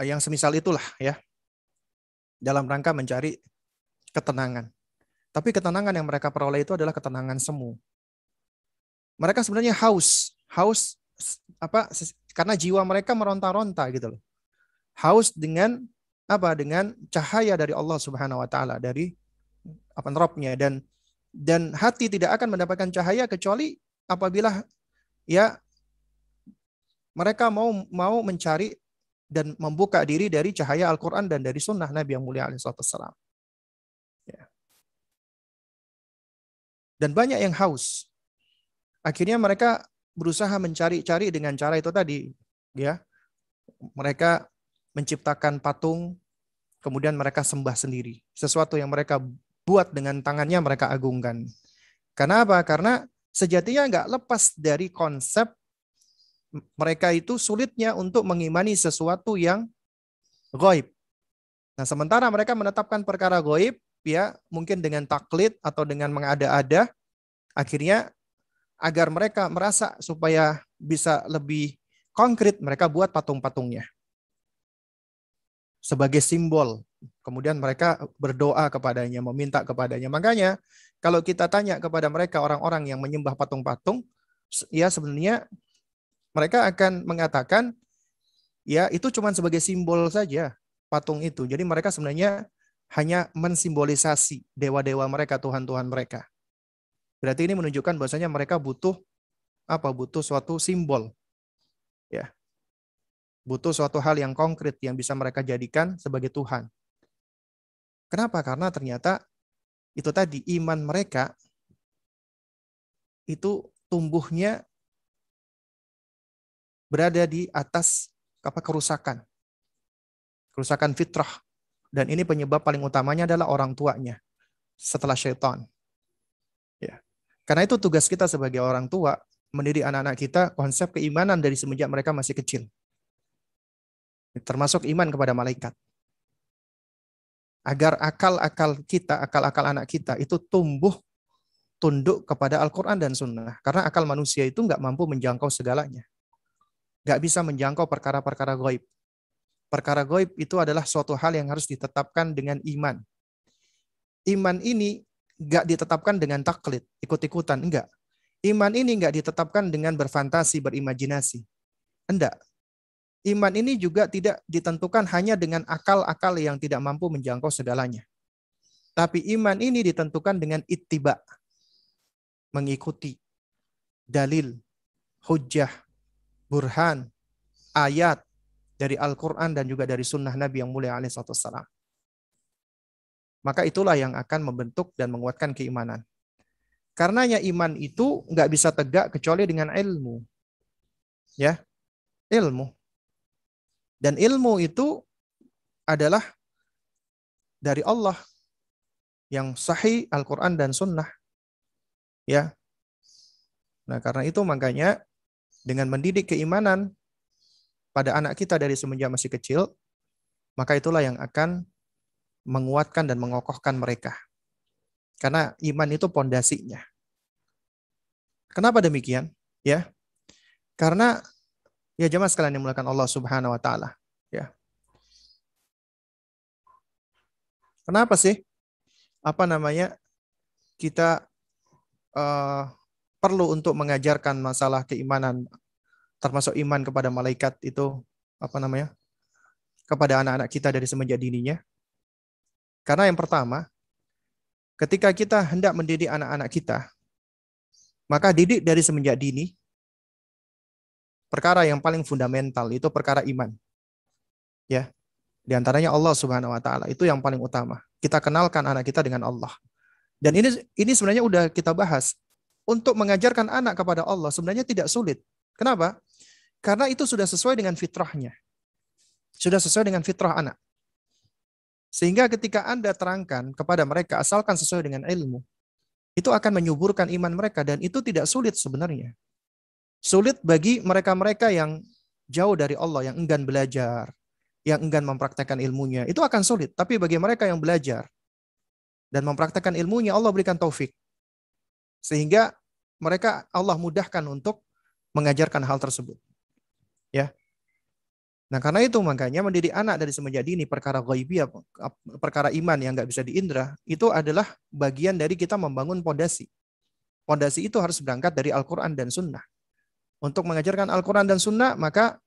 yang semisal itulah ya, dalam rangka mencari ketenangan. Tapi ketenangan yang mereka peroleh itu adalah ketenangan semu. Mereka sebenarnya haus apa? Karena jiwa mereka meronta-ronta gitu loh. Haus dengan apa? Dengan cahaya dari Allah Subhanahu wa taala, dari apa Rabb-nya, dan hati tidak akan mendapatkan cahaya kecuali apabila ya mereka mau mencari dan membuka diri dari cahaya Al-Quran dan dari sunnah Nabi yang mulia alaihissalam. Ya. Dan banyak yang haus. Akhirnya mereka berusaha mencari-cari dengan cara itu tadi. Ya. Mereka menciptakan patung, kemudian mereka sembah sendiri. Sesuatu yang mereka buat dengan tangannya mereka agungkan. Karena apa? Karena sejatinya nggak lepas dari konsep mereka itu sulitnya untuk mengimani sesuatu yang gaib. Nah, sementara mereka menetapkan perkara gaib, ya mungkin dengan taklid atau dengan mengada-ada, akhirnya agar mereka merasa supaya bisa lebih konkret, mereka buat patung-patungnya sebagai simbol. Kemudian mereka berdoa kepadanya, meminta kepadanya. Makanya kalau kita tanya kepada mereka orang-orang yang menyembah patung-patung, ya sebenarnya mereka akan mengatakan, ya itu cuma sebagai simbol saja patung itu. Jadi mereka sebenarnya hanya mensimbolisasi dewa-dewa mereka, Tuhan-Tuhan mereka. Berarti ini menunjukkan bahwasanya mereka butuh apa? Butuh suatu simbol. Ya. Butuh suatu hal yang konkret yang bisa mereka jadikan sebagai Tuhan. Kenapa? Karena ternyata itu tadi iman mereka itu tumbuhnya berada di atas kerusakan. Kerusakan fitrah. Dan ini penyebab paling utamanya adalah orang tuanya setelah syaitan. Ya. Karena itu tugas kita sebagai orang tua mendidik anak-anak kita konsep keimanan dari semenjak mereka masih kecil. termasuk iman kepada malaikat. Agar akal-akal kita, akal-akal anak kita itu tumbuh tunduk kepada Al-Quran dan Sunnah. Karena akal manusia itu nggak mampu menjangkau segalanya. Nggak bisa menjangkau perkara-perkara gaib. Perkara gaib itu adalah suatu hal yang harus ditetapkan dengan iman. Iman ini nggak ditetapkan dengan taklid, ikut-ikutan, enggak. Iman ini nggak ditetapkan dengan berfantasi, berimajinasi. Enggak. Iman ini juga tidak ditentukan hanya dengan akal-akal yang tidak mampu menjangkau segalanya. Tapi iman ini ditentukan dengan ittiba, mengikuti dalil, hujjah, burhan, ayat dari Al-Quran dan juga dari sunnah Nabi yang mulia alaihissalam. Maka itulah yang akan membentuk dan menguatkan keimanan. Karenanya iman itu nggak bisa tegak kecuali dengan ilmu. Ya, ilmu. Dan ilmu itu adalah dari Allah yang sahih Al-Quran dan Sunnah. Ya. Nah, karena itu makanya dengan mendidik keimanan pada anak kita dari semenjak masih kecil, maka itulah yang akan menguatkan dan mengokohkan mereka. Karena iman itu pondasinya. Kenapa demikian? Ya. Karena ya jemaah sekalian yang dimuliakan Allah Subhanahu wa taala, ya. Kenapa sih? Apa namanya? Kita perlu untuk mengajarkan masalah keimanan, termasuk iman kepada malaikat itu, apa namanya, kepada anak-anak kita dari semenjak dininya. Karena yang pertama, ketika kita hendak mendidik anak-anak kita, maka didik dari semenjak dini, perkara yang paling fundamental itu perkara iman. Ya, di antaranya Allah Subhanahu wa taala, itu yang paling utama. Kita kenalkan anak kita dengan Allah. Dan ini sebenarnya udah kita bahas. Untuk mengajarkan anak kepada Allah sebenarnya tidak sulit. Kenapa? Karena itu sudah sesuai dengan fitrahnya. Sudah sesuai dengan fitrah anak. Sehingga ketika Anda terangkan kepada mereka asalkan sesuai dengan ilmu, itu akan menyuburkan iman mereka dan itu tidak sulit sebenarnya. Sulit bagi mereka-mereka yang jauh dari Allah, yang enggan belajar, yang enggan mempraktekkan ilmunya, itu akan sulit. Tapi bagi mereka yang belajar dan mempraktekkan ilmunya, Allah berikan taufik. Sehingga mereka Allah mudahkan untuk mengajarkan hal tersebut. Ya. Nah, karena itu makanya mendidik anak dari semenjak dini perkara ghaibiyah, perkara iman yang nggak bisa diindra, itu adalah bagian dari kita membangun pondasi. Pondasi itu harus berangkat dari Al-Quran dan Sunnah. Untuk mengajarkan Al-Quran dan Sunnah, maka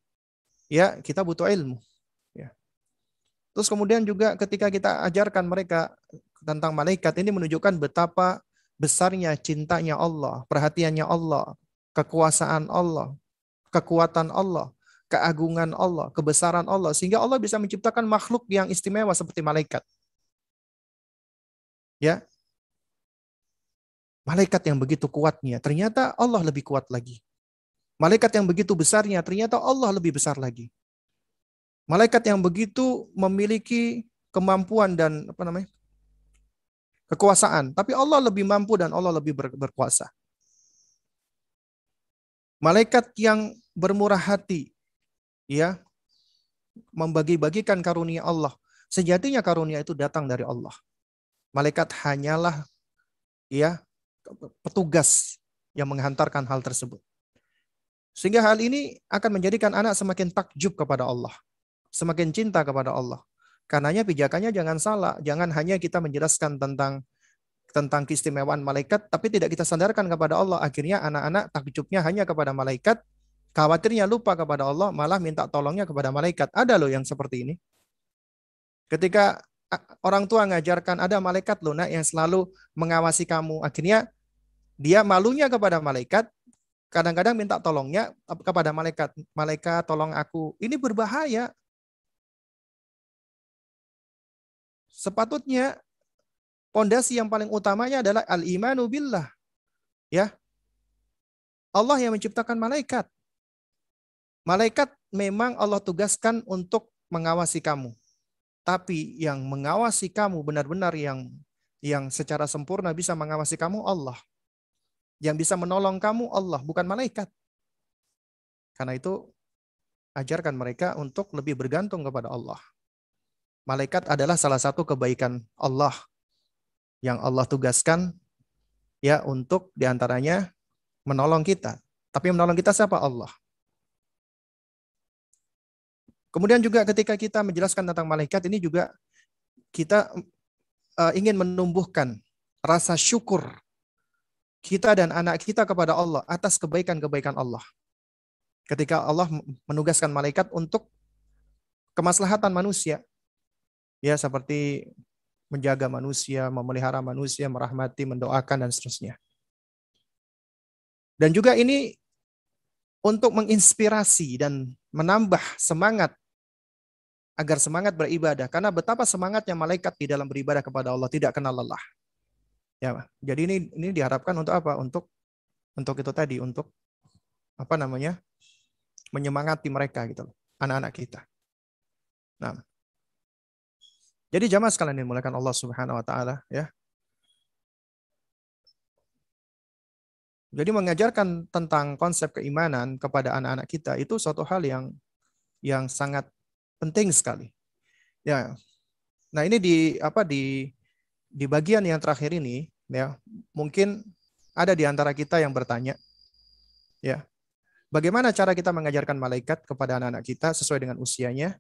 ya kita butuh ilmu. Ya. Terus kemudian juga ketika kita ajarkan mereka tentang malaikat, ini menunjukkan betapa besarnya cintanya Allah, perhatiannya Allah, kekuasaan Allah, kekuatan Allah, keagungan Allah, kebesaran Allah, sehingga Allah bisa menciptakan makhluk yang istimewa seperti malaikat. Ya, malaikat yang begitu kuatnya, ternyata Allah lebih kuat lagi. Malaikat yang begitu besarnya, ternyata Allah lebih besar lagi. Malaikat yang begitu memiliki kemampuan dan kekuasaan, tapi Allah lebih mampu dan Allah lebih berkuasa. Malaikat yang bermurah hati, ya, membagi-bagikan karunia Allah. Sejatinya karunia itu datang dari Allah. Malaikat hanyalah ya petugas yang menghantarkan hal tersebut. Sehingga hal ini akan menjadikan anak semakin takjub kepada Allah, semakin cinta kepada Allah. Karenanya pijakannya jangan salah, jangan hanya kita menjelaskan tentang keistimewaan malaikat, tapi tidak kita sandarkan kepada Allah. Akhirnya anak-anak takjubnya hanya kepada malaikat, khawatirnya lupa kepada Allah, malah minta tolongnya kepada malaikat. Ada loh yang seperti ini. Ketika orang tua ngajarkan ada malaikat loh nak yang selalu mengawasi kamu, akhirnya dia malunya kepada malaikat, kadang-kadang minta tolongnya kepada malaikat. Malaikat tolong aku. Ini berbahaya. Sepatutnya pondasi yang paling utamanya adalah al-imanu billah. Ya. Allah yang menciptakan malaikat. Malaikat memang Allah tugaskan untuk mengawasi kamu. Tapi yang mengawasi kamu benar-benar yang secara sempurna bisa mengawasi kamu Allah. Yang bisa menolong kamu Allah, bukan malaikat. Karena itu ajarkan mereka untuk lebih bergantung kepada Allah. Malaikat adalah salah satu kebaikan Allah yang Allah tugaskan ya untuk diantaranya menolong kita. Tapi menolong kita siapa? Allah. Kemudian juga ketika kita menjelaskan tentang malaikat ini juga kita ingin menumbuhkan rasa syukur kita dan anak kita kepada Allah atas kebaikan-kebaikan Allah. Ketika Allah menugaskan malaikat untuk kemaslahatan manusia, ya seperti menjaga manusia, memelihara manusia, merahmati, mendoakan, dan seterusnya. Dan juga ini untuk menginspirasi dan menambah semangat agar semangat beribadah. Karena betapa semangatnya malaikat di dalam beribadah kepada Allah tidak kenal lelah. Ya, jadi ini diharapkan untuk apa? Untuk itu tadi, untuk apa namanya? Menyemangati mereka gitu loh, anak-anak kita. Nah, jadi jamaah sekalian yang dimuliakan Allah Subhanahu wa taala ya. Jadi mengajarkan tentang konsep keimanan kepada anak-anak kita itu suatu hal yang sangat penting sekali. Ya. Nah, ini di bagian yang terakhir ini ya, mungkin ada di antara kita yang bertanya ya, bagaimana cara kita mengajarkan malaikat kepada anak-anak kita sesuai dengan usianya?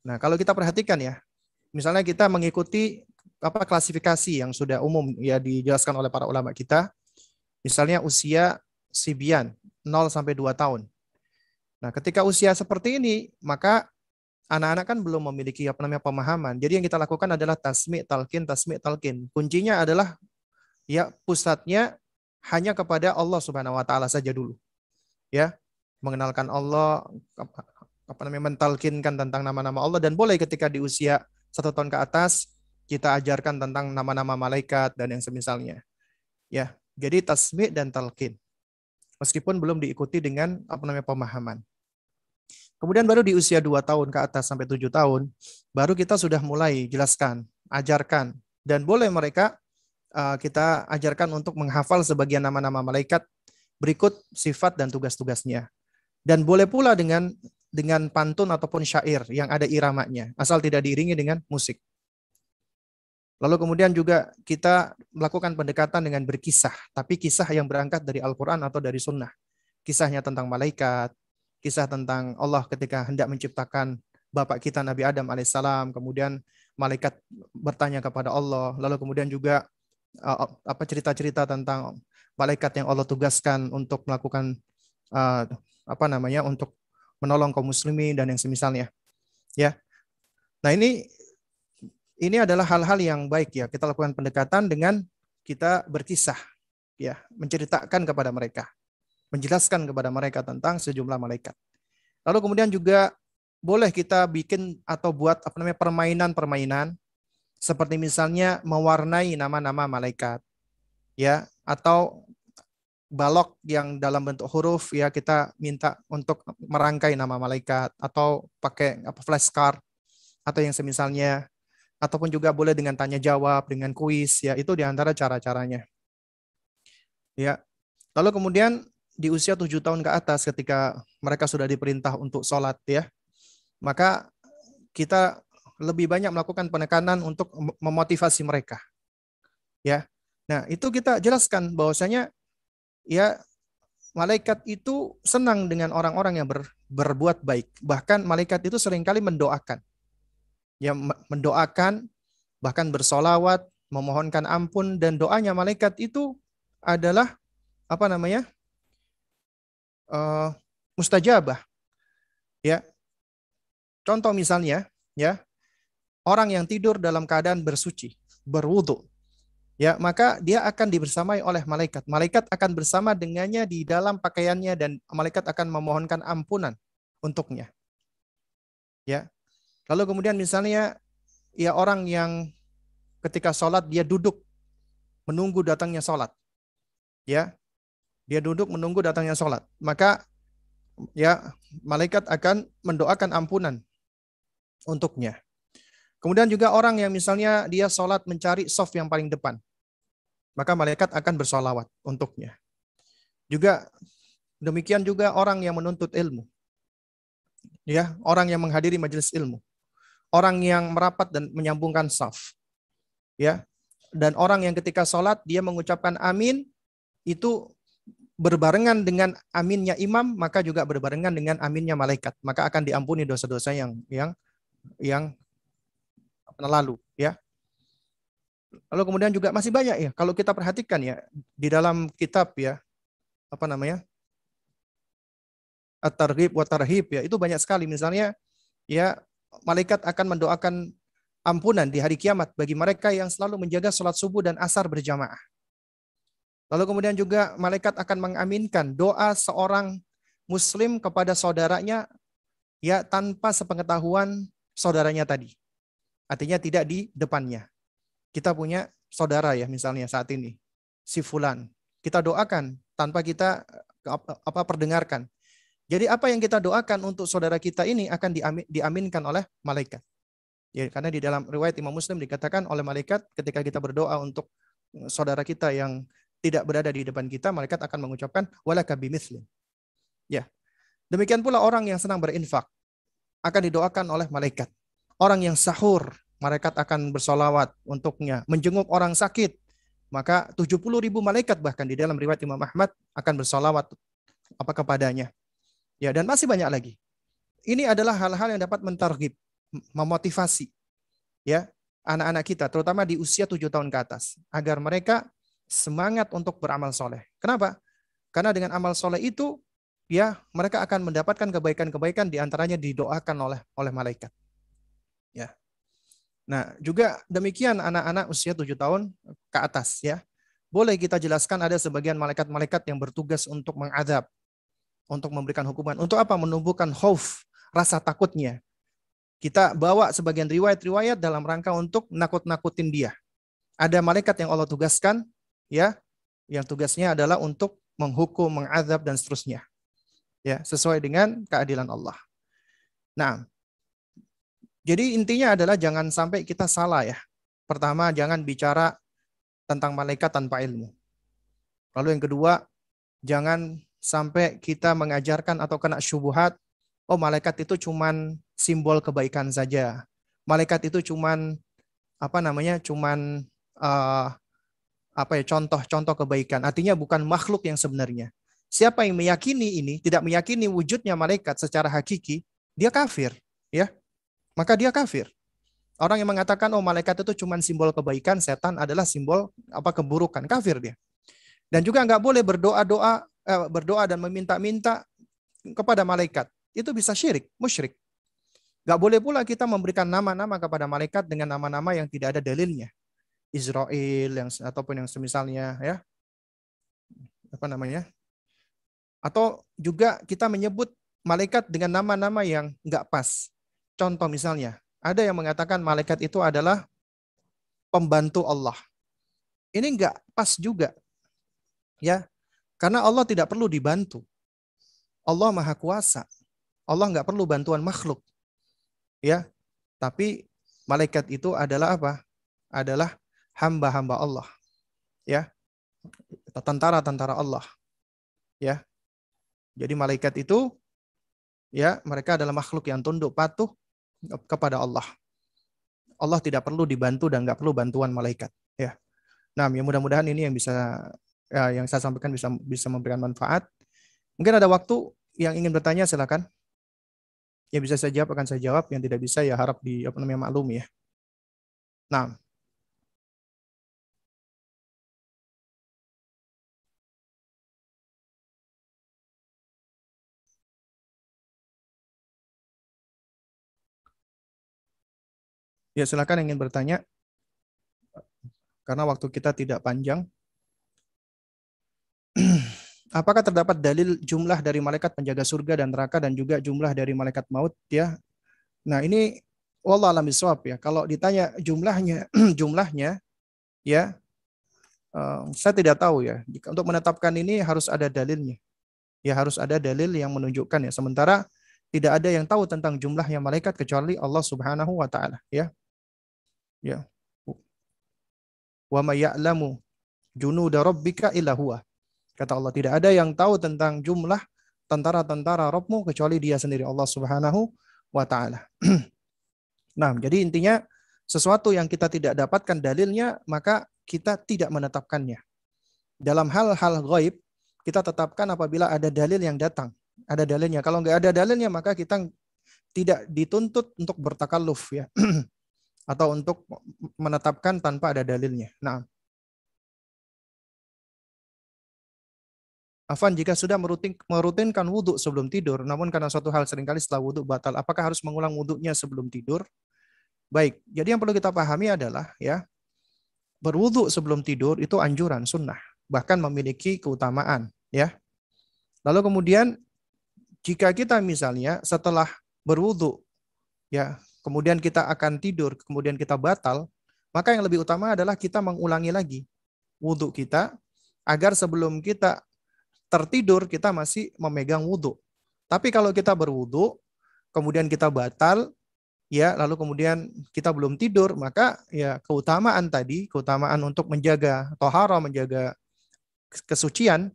Nah, kalau kita perhatikan ya, misalnya kita mengikuti klasifikasi yang sudah umum ya dijelaskan oleh para ulama kita, misalnya usia sibyan 0 sampai 2 tahun. Nah, ketika usia seperti ini, maka anak-anak kan belum memiliki pemahaman. Jadi yang kita lakukan adalah tasmi' talqin, tasmi' talqin. Kuncinya adalah ya pusatnya hanya kepada Allah Subhanahu wa taala saja dulu. Ya, mengenalkan Allah, mentalkinkan tentang nama-nama Allah, dan boleh ketika di usia 1 tahun ke atas kita ajarkan tentang nama-nama malaikat dan yang semisalnya. Ya, jadi tasmi' dan talqin. Meskipun belum diikuti dengan pemahaman. Kemudian baru di usia 2 tahun ke atas sampai 7 tahun, baru kita sudah mulai jelaskan, ajarkan, dan boleh mereka kita ajarkan untuk menghafal sebagian nama-nama malaikat berikut sifat dan tugas-tugasnya. Dan boleh pula dengan pantun ataupun syair yang ada iramanya, asal tidak diiringi dengan musik. Lalu kemudian juga kita melakukan pendekatan dengan berkisah, tapi kisah yang berangkat dari Al-Quran atau dari Sunnah. Kisahnya tentang malaikat, kisah tentang Allah ketika hendak menciptakan bapak kita Nabi Adam alaihissalam, kemudian malaikat bertanya kepada Allah, lalu kemudian juga cerita-cerita tentang malaikat yang Allah tugaskan untuk melakukan untuk menolong kaum muslimin dan yang semisalnya. Ya. Nah, ini adalah hal-hal yang baik ya. Kita lakukan pendekatan dengan kita berkisah ya, menceritakan kepada mereka, menjelaskan kepada mereka tentang sejumlah malaikat. Lalu kemudian juga boleh kita bikin atau buat permainan-permainan seperti misalnya mewarnai nama-nama malaikat ya, atau balok yang dalam bentuk huruf ya, kita minta untuk merangkai nama malaikat atau pakai flashcard atau yang semisalnya, ataupun juga boleh dengan tanya jawab, dengan kuis ya, itu diantara cara-caranya. Ya. Lalu kemudian di usia 7 tahun ke atas ketika mereka sudah diperintah untuk sholat ya, maka kita lebih banyak melakukan penekanan untuk memotivasi mereka. Ya. Nah, itu kita jelaskan bahwasanya ya malaikat itu senang dengan orang-orang yang berbuat baik. Bahkan malaikat itu seringkali mendoakan. Ya, mendoakan, bahkan bersolawat, memohonkan ampun, dan doanya malaikat itu adalah mustajabah. Ya. Contoh misalnya, ya, orang yang tidur dalam keadaan bersuci, berwudu, ya, maka dia akan dibersamai oleh malaikat. Malaikat akan bersama dengannya di dalam pakaiannya dan malaikat akan memohonkan ampunan untuknya. Ya. Lalu kemudian misalnya ya orang yang ketika sholat dia duduk menunggu datangnya sholat. Ya. Dia duduk menunggu datangnya sholat. Maka ya malaikat akan mendoakan ampunan untuknya. Kemudian juga orang yang misalnya dia sholat mencari shaf yang paling depan, maka malaikat akan bersolawat untuknya. Juga demikian juga orang yang menuntut ilmu. Ya, orang yang menghadiri majelis ilmu, orang yang merapat dan menyambungkan saf, ya. Dan orang yang ketika sholat dia mengucapkan amin itu berbarengan dengan aminnya imam, maka juga berbarengan dengan aminnya malaikat, maka akan diampuni dosa-dosa yang lalu, ya. Lalu kemudian juga masih banyak ya, kalau kita perhatikan ya di dalam kitab ya, apa namanya, At-Targhib wa Tarhib ya, itu banyak sekali. Misalnya ya, malaikat akan mendoakan ampunan di hari kiamat bagi mereka yang selalu menjaga sholat subuh dan asar berjamaah. Lalu kemudian juga malaikat akan mengaminkan doa seorang muslim kepada saudaranya ya tanpa sepengetahuan saudaranya tadi. Artinya tidak di depannya. Kita punya saudara ya misalnya saat ini, si fulan. Kita doakan tanpa kita perdengarkan. Jadi apa yang kita doakan untuk saudara kita ini akan diaminkan oleh malaikat. Ya, karena di dalam riwayat Imam Muslim dikatakan oleh malaikat ketika kita berdoa untuk saudara kita yang tidak berada di depan kita, malaikat akan mengucapkan walaka bimithli. Ya. Demikian pula orang yang senang berinfak akan didoakan oleh malaikat. Orang yang sahur, malaikat akan bersolawat untuknya. Menjenguk orang sakit, maka 70.000 malaikat bahkan di dalam riwayat Imam Ahmad akan bersolawat kepadanya. Ya, dan masih banyak lagi. Ini adalah hal-hal yang dapat mentarghib, memotivasi ya anak-anak kita, terutama di usia 7 tahun ke atas, agar mereka semangat untuk beramal soleh. Kenapa? Karena dengan amal soleh itu, ya mereka akan mendapatkan kebaikan-kebaikan, diantaranya didoakan oleh malaikat. Ya. Nah, juga demikian anak-anak usia 7 tahun ke atas ya. Boleh kita jelaskan ada sebagian malaikat-malaikat yang bertugas untuk mengadab, untuk memberikan hukuman. Untuk apa? Menumbuhkan khauf, rasa takutnya. Kita bawa sebagian riwayat-riwayat dalam rangka untuk nakut-nakutin dia. Ada malaikat yang Allah tugaskan, ya, yang tugasnya adalah untuk menghukum, mengadab dan seterusnya. Ya, sesuai dengan keadilan Allah. Nah, jadi intinya adalah jangan sampai kita salah ya. Pertama, jangan bicara tentang malaikat tanpa ilmu. Lalu yang kedua, jangan sampai kita mengajarkan atau kena syubhat, oh malaikat itu cuman simbol kebaikan saja. Malaikat itu cuman cuman contoh-contoh kebaikan. Artinya bukan makhluk yang sebenarnya. Siapa yang meyakini ini, tidak meyakini wujudnya malaikat secara hakiki, dia kafir, ya. Maka dia kafir. Orang yang mengatakan oh malaikat itu cuman simbol kebaikan, setan adalah simbol keburukan, kafir dia. Dan juga nggak boleh berdoa dan meminta-minta kepada malaikat. Itu bisa syirik, musyrik. Nggak boleh pula kita memberikan nama-nama kepada malaikat dengan nama-nama yang tidak ada dalilnya. Israel ataupun yang semisalnya ya. Atau juga kita menyebut malaikat dengan nama-nama yang nggak pas. Contoh misalnya, ada yang mengatakan malaikat itu adalah pembantu Allah. Ini nggak pas juga. Ya, karena Allah tidak perlu dibantu. Allah Maha Kuasa. Allah nggak perlu bantuan makhluk. Ya, tapi malaikat itu adalah apa? Adalah hamba-hamba Allah. Ya, tentara-tentara Allah. Ya, jadi malaikat itu, ya mereka adalah makhluk yang tunduk patuh kepada Allah. Allah tidak perlu dibantu dan nggak perlu bantuan malaikat. Ya, nah ya mudah-mudahan ini yang yang saya sampaikan bisa memberikan manfaat. Mungkin ada waktu yang ingin bertanya, silakan. Yang bisa saya jawab akan saya jawab, yang tidak bisa ya harap maklum ya. Nah, ya silakan yang ingin bertanya karena waktu kita tidak panjang. Apakah terdapat dalil jumlah dari malaikat penjaga surga dan neraka dan juga jumlah dari malaikat maut ya? Nah, ini wallah alam bisawab ya. Kalau ditanya jumlahnya jumlahnya ya saya tidak tahu ya. Untuk menetapkan ini harus ada dalilnya. Ya harus ada dalil yang menunjukkan ya. Sementara tidak ada yang tahu tentang jumlahnya malaikat kecuali Allah Subhanahu wa taala ya. Ya. Wa may ya'lamu junuda rabbika illa huwa. Kata Allah, tidak ada yang tahu tentang jumlah tentara-tentara Rabbmu kecuali Dia sendiri, Allah Subhanahu wa taala. Nah, jadi intinya sesuatu yang kita tidak dapatkan dalilnya, maka kita tidak menetapkannya. Dalam hal-hal gaib, kita tetapkan apabila ada dalil yang datang. Ada dalilnya. Kalau nggak ada dalilnya, maka kita tidak dituntut untuk bertakalluf ya. Atau untuk menetapkan tanpa ada dalilnya. Nah, Afan, jika sudah merutinkan wudhu sebelum tidur, namun karena suatu hal seringkali setelah wudhu batal, apakah harus mengulang wudhunya sebelum tidur? Baik, jadi yang perlu kita pahami adalah ya, berwudhu sebelum tidur itu anjuran sunnah, bahkan memiliki keutamaan ya. Lalu kemudian jika kita misalnya setelah berwudhu ya, kemudian kita akan tidur, kemudian kita batal, maka yang lebih utama adalah kita mengulangi lagi wudhu kita agar sebelum kita tertidur kita masih memegang wudhu. Tapi kalau kita berwudhu, kemudian kita batal, ya lalu kemudian kita belum tidur, maka ya keutamaan tadi, keutamaan untuk menjaga tohara, menjaga kesucian,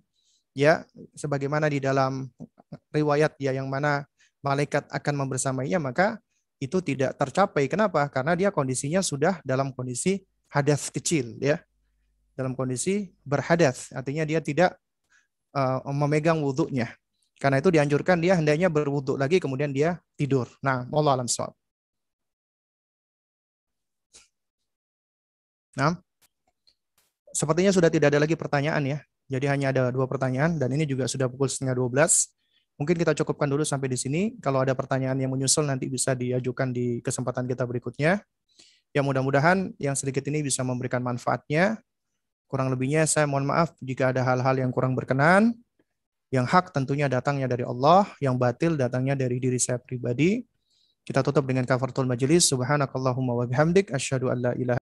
ya sebagaimana di dalam riwayat ya yang mana malaikat akan membersamainya, maka itu tidak tercapai. Kenapa? Karena dia kondisinya sudah dalam kondisi hadas kecil, ya, dalam kondisi berhadas, artinya dia tidak memegang wudhunya. Karena itu dianjurkan dia hendaknya berwudhu lagi kemudian dia tidur. Nah, wallahu a'lam shawab. Nah, sepertinya sudah tidak ada lagi pertanyaan ya. Jadi hanya ada 2 pertanyaan dan ini juga sudah pukul 11:30. Mungkin kita cukupkan dulu sampai di sini. Kalau ada pertanyaan yang menyusul nanti bisa diajukan di kesempatan kita berikutnya. Ya mudah-mudahan yang sedikit ini bisa memberikan manfaatnya. Kurang lebihnya saya mohon maaf jika ada hal-hal yang kurang berkenan. Yang hak tentunya datangnya dari Allah, yang batil datangnya dari diri saya pribadi. Kita tutup dengan kafaratul majelis. Subhanakallahumma wa bihamdik asyhadu an la ilaha